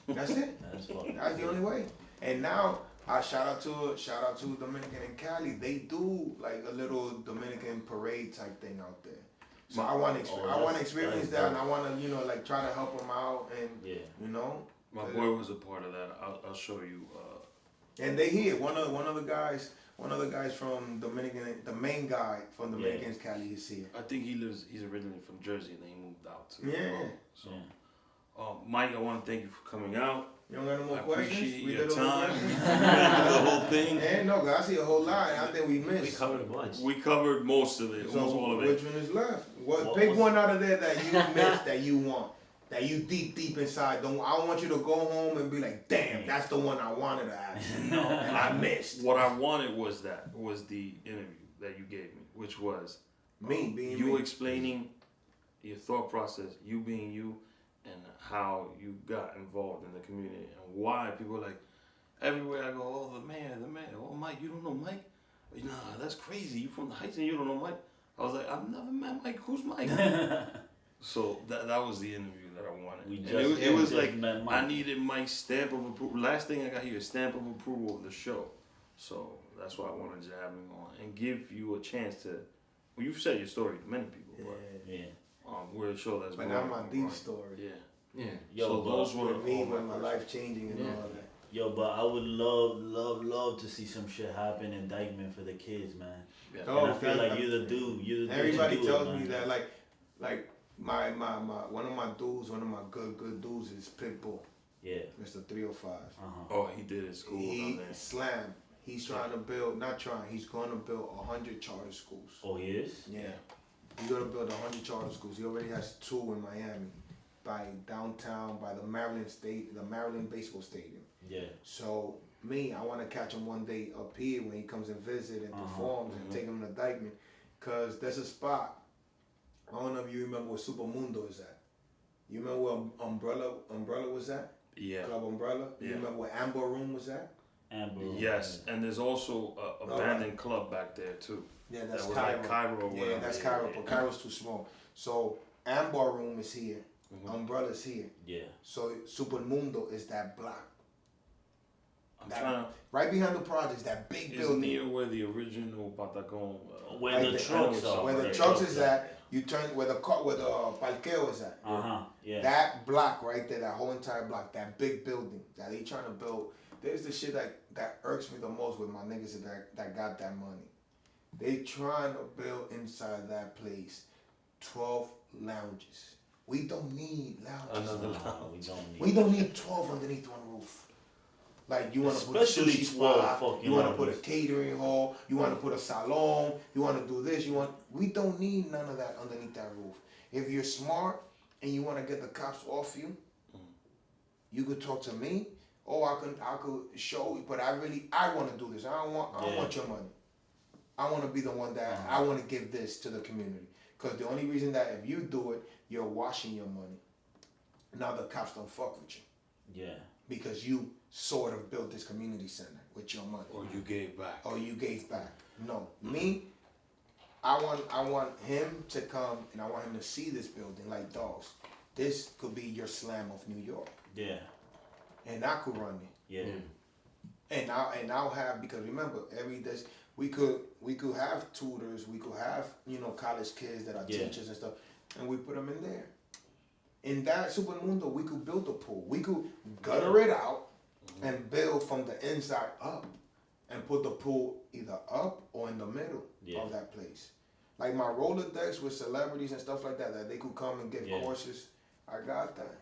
That's it. That's fucking That's the only way. And now I shout out to Dominican in Cali. They do like a little Dominican parade type thing out there. So I want to experience that, and I want to, like try to help them out, and My boy was a part of that. I'll show you. And they here. One of the guys from Dominican, the main guy from Dominican's Cali is here. I think he's originally from Jersey, and then he moved out to. Yeah. So, Mike, I want to thank you for coming out. You don't got no more questions? Appreciate We your did all the time. questions? The whole thing. And no, I see a whole lot. I think we missed. We covered a bunch. We covered most of it, So almost all of it. which one is left? What Pick was- one out of there that you missed that you want. That you deep inside. I don't want you to go home and be like, damn, that's the one I wanted to ask. And I missed. What I wanted was the interview that you gave me, which was Me being you me. explaining your thought process, you being you, and how you got involved in the community and why people are like everywhere I go, oh the man, oh Mike, you don't know Mike? Nah, that's crazy. You from the Heights and you don't know Mike? I was like, I've never met Mike. Who's Mike? So that was the interview that I wanted. It was like I needed Mike's stamp of approval. Last thing I got here is stamp of approval of the show. So that's why I wanted to have him on and give you a chance to. Well, you've said your story to many people, but we're a show that's. But not my deep story. Yeah. Yeah. Yo, So those were Me all when my my life changing and all that. Yo, but I would love to see some shit happen in Dyckman for the kids, man. Yeah. Oh, And I feel like you're the dude. Everybody to do tells it, me man. that like my one of my good dudes is Pitbull, Yeah. Mr. 305. Oh, he did his school down He there. slammed. He's trying to build, he's going to build 100 charter schools. Oh, he is? Yeah. He's going to build 100 charter schools. He already has 2 in Miami, by downtown, by the Maryland baseball stadium. Yeah. So I want to catch him one day up here when he comes and visit and performs and take him to Dyckman, cause there's a spot. I don't know if you remember where Supermundo is at. You remember where Umbrella was at? Yeah. Club Umbrella. You Yeah. remember where Amber Room was at? Amber. Yes, and there's also a abandoned club back there too. Yeah, that's that was Cairo. like Cairo. Or Yeah, whatever. that's Cairo, but Cairo's too small. So Amber Room is here. Mhm. Umbrella's here. Yeah. So Supermundo is that block. I'm trying to. Right behind the projects, that big It's building. near where the original Patacon. Where Right the there. trucks are. Where the trucks is at, you turn where the parqueo is at. Yeah. That block right there, that whole entire block, that big building that they trying to build. There's the shit that irks me the most with my niggas that got that money. They trying to build inside that place 12 lounges. We don't need lounges. Another No, lounge. we don't need. We don't need 12 underneath one roof. Like you want to put a Especially sushi 12 spot, fucking you want to put a lounges. catering hall, you want to put a salon, you want to do this, we don't need none of that underneath that roof. If you're smart and you want to get the cops off you, you could talk to me, or I could show you, but I want to do this. I don't want your money. I want to be the one that I want to give this to the community. Because the only reason that if you do it, you're washing your money. Now the cops don't fuck with you. Yeah. Because you sort of built this community center with your money. Or you gave back. Or you gave back. No. Me, I want him to come and I want him to see this building like, dogs, this could be your slam of New York. Yeah. And I could run it. Yeah. And I'll have, because remember, we could have tutors, we could have, college kids that are teachers and stuff, and we put them in there. In that Supermundo, we could build a pool. We could gutter it out and build from the inside up and put the pool either up or in the middle of that place. Like my Rolodex with celebrities and stuff like that they could come and give courses. I got that.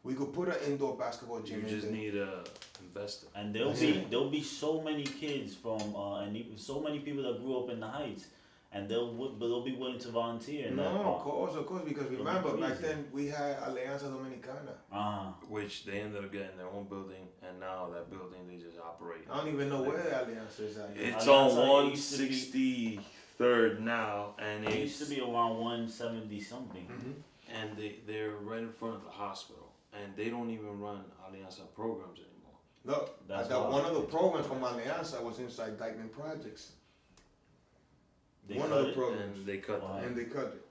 We could put an indoor basketball gym. You just need a investor. And there'll be so many kids from and even so many people that grew up in the Heights, and they'll be willing to volunteer. In that of course, because remember back then we had Alianza Dominicana. Which they ended up getting their own building, and now that building they just operate. I don't even know where Alianza is at. It's Alianza on used to be- 163rd now, and It used to be around 170 something. and they're right in front of the hospital, and they don't even run Alianza programs anymore. Look, That's one of the programs from Alianza was inside Dyckman Projects. One of the programs. And they cut Wow. that. And they cut it.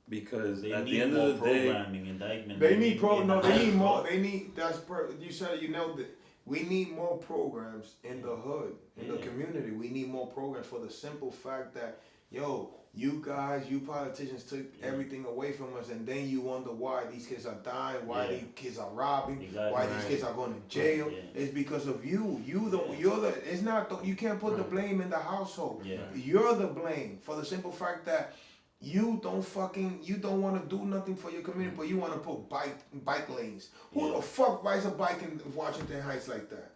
Because They at need the end more of the day, programming in Dyckman. They need in the they need hospital. more. They need, you said it, you nailed it. We need more programs in the hood, in the community. We need more programs for the simple fact that yo, you politicians took everything away from us, and then you wonder why these kids are dying, why these kids are robbing, why these kids are going to jail. It's because of you. It's not, you can't put the blame in the household. You're the blame for the simple fact that you don't want to do nothing for your community, but you want to put bike lanes. Who the fuck rides a bike in Washington Heights like that?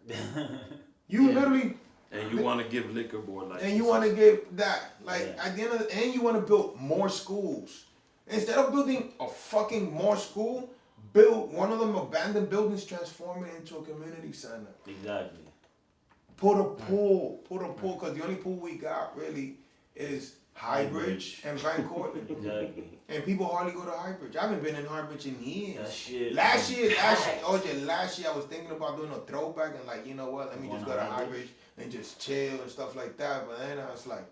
You literally. And you want to give liquor board licenses. And you want to give that. At the end of the, and you want to build more schools. Instead of building a fucking more school, build one of them abandoned buildings, transform it into a community center. Exactly. Put a pool, because the only pool we got really is Highbridge and Van Cortlandt. Exactly. And people hardly go to Highbridge. I haven't been in Highbridge in years. That shit. Last year I was thinking about doing a throwback and like, you know what, let me just go to Highbridge and just chill and stuff like that. But then I was like,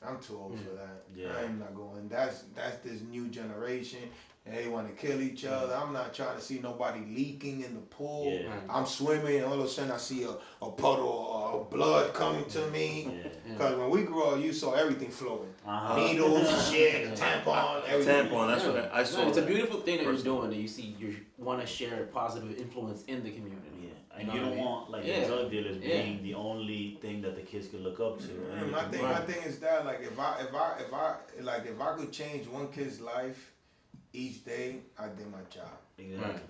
I'm too old for that. Yeah. I'm not going. That's this new generation. And they want to kill each other. I'm not trying to see nobody leaking in the pool. Yeah. I'm swimming and all of a sudden I see a puddle of blood coming to me. Because when we grew up, you saw everything flowing. Needles, shit, tampon, everything. Tampon, that's what I saw. No, it's a beautiful thing that you're doing. That you want to share a positive influence in the community. And you don't want the drug dealers being the only thing that the kids can look up to. My thing is that if I could change one kid's life each day, I did my job. Exactly.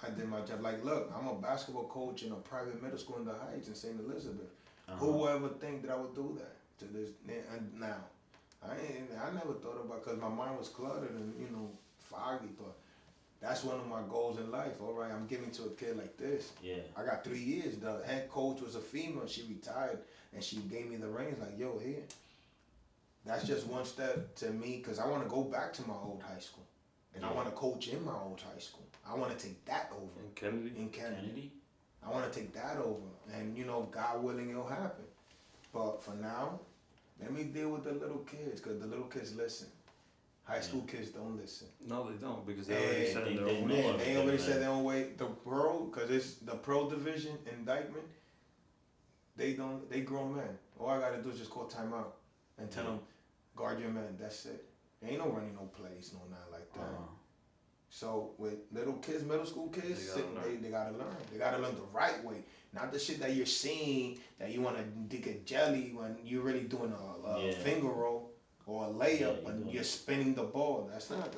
I did my job. Like, look, I'm a basketball coach in a private middle school in the Heights in St. Elizabeth. Who would ever think that I would do that to this now? I never thought about, because my mind was cluttered and foggy, but that's one of my goals in life. All right, I'm giving to a kid like this. Yeah. I got 3 years. The head coach was a female. She retired, and she gave me the reins. Like, yo, here. That's just one step to me, because I want to go back to my old high school, and I want to coach in my old high school. I want to take that over. In Kennedy. I want to take that over, and God willing, it'll happen. But for now, let me deal with the little kids, because the little kids listen. High school kids don't listen. No, they don't, because they already said their own way. They already said their own way. The pro, because it's the pro division in Dyckman, they grown men. All I gotta do is just call timeout and tell them, guard your men. That's it. Ain't no running no plays, no nothing like that. So with little kids, middle school kids, they gotta learn. They gotta learn the right way. Not the shit that you're seeing that you wanna dig a jelly when you're really doing a finger roll. Or a layup when you're spinning the ball. That's not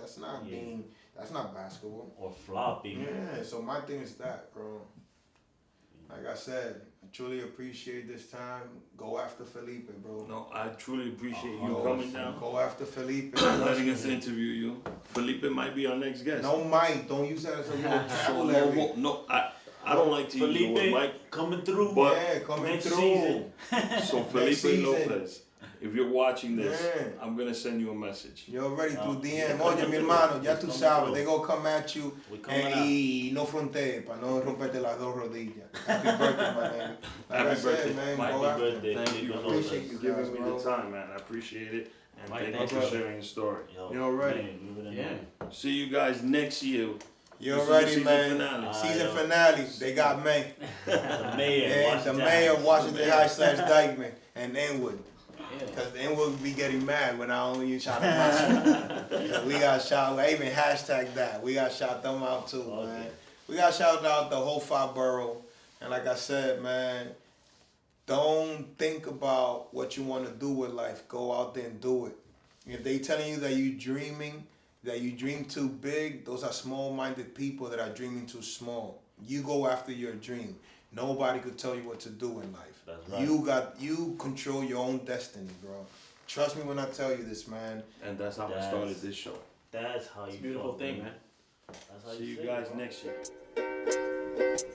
basketball. Or flopping. Yeah, so my thing is that, bro. Like I said, I truly appreciate this time. Go after Felipe, bro. No, I truly appreciate you coming down. Go after Felipe. Letting us interview you. Felipe might be our next guest. No, Mike. Don't use that as a vocabulary. No, I don't like to use the word Mike. Coming through. But coming through. Season. So Felipe Lopez, if you're watching this, I'm going to send you a message. You're already through DM. Oye, mi hermano, ya tú sabes. They gonna come at you y no fronte para no romperte las dos rodillas. Happy birthday, my man. Happy birthday, man. Mike. Birthday. Thank you. Appreciate you giving me the time, man. I appreciate it. And thank you for sharing your story. You're already. See you guys next year. You're already, man. Season finale. They got May. The mayor. And the mayor of Washington Heights / Dyckman and Inwood. Because then we'll be getting mad when I only use shout out my We got shout. I even hashtag that. We got shout them out too, man. We got shout out the whole 5 borough. And like I said, man, don't think about what you want to do with life. Go out there and do it. If they telling you that you dreaming, that you dream too big, those are small-minded people that are dreaming too small. You go after your dream. Nobody could tell you what to do in life. That's right. You control your own destiny, bro. Trust me when I tell you this, man. And that's how we started this show. That's how It's a beautiful thing, man. That's how See you guys next year.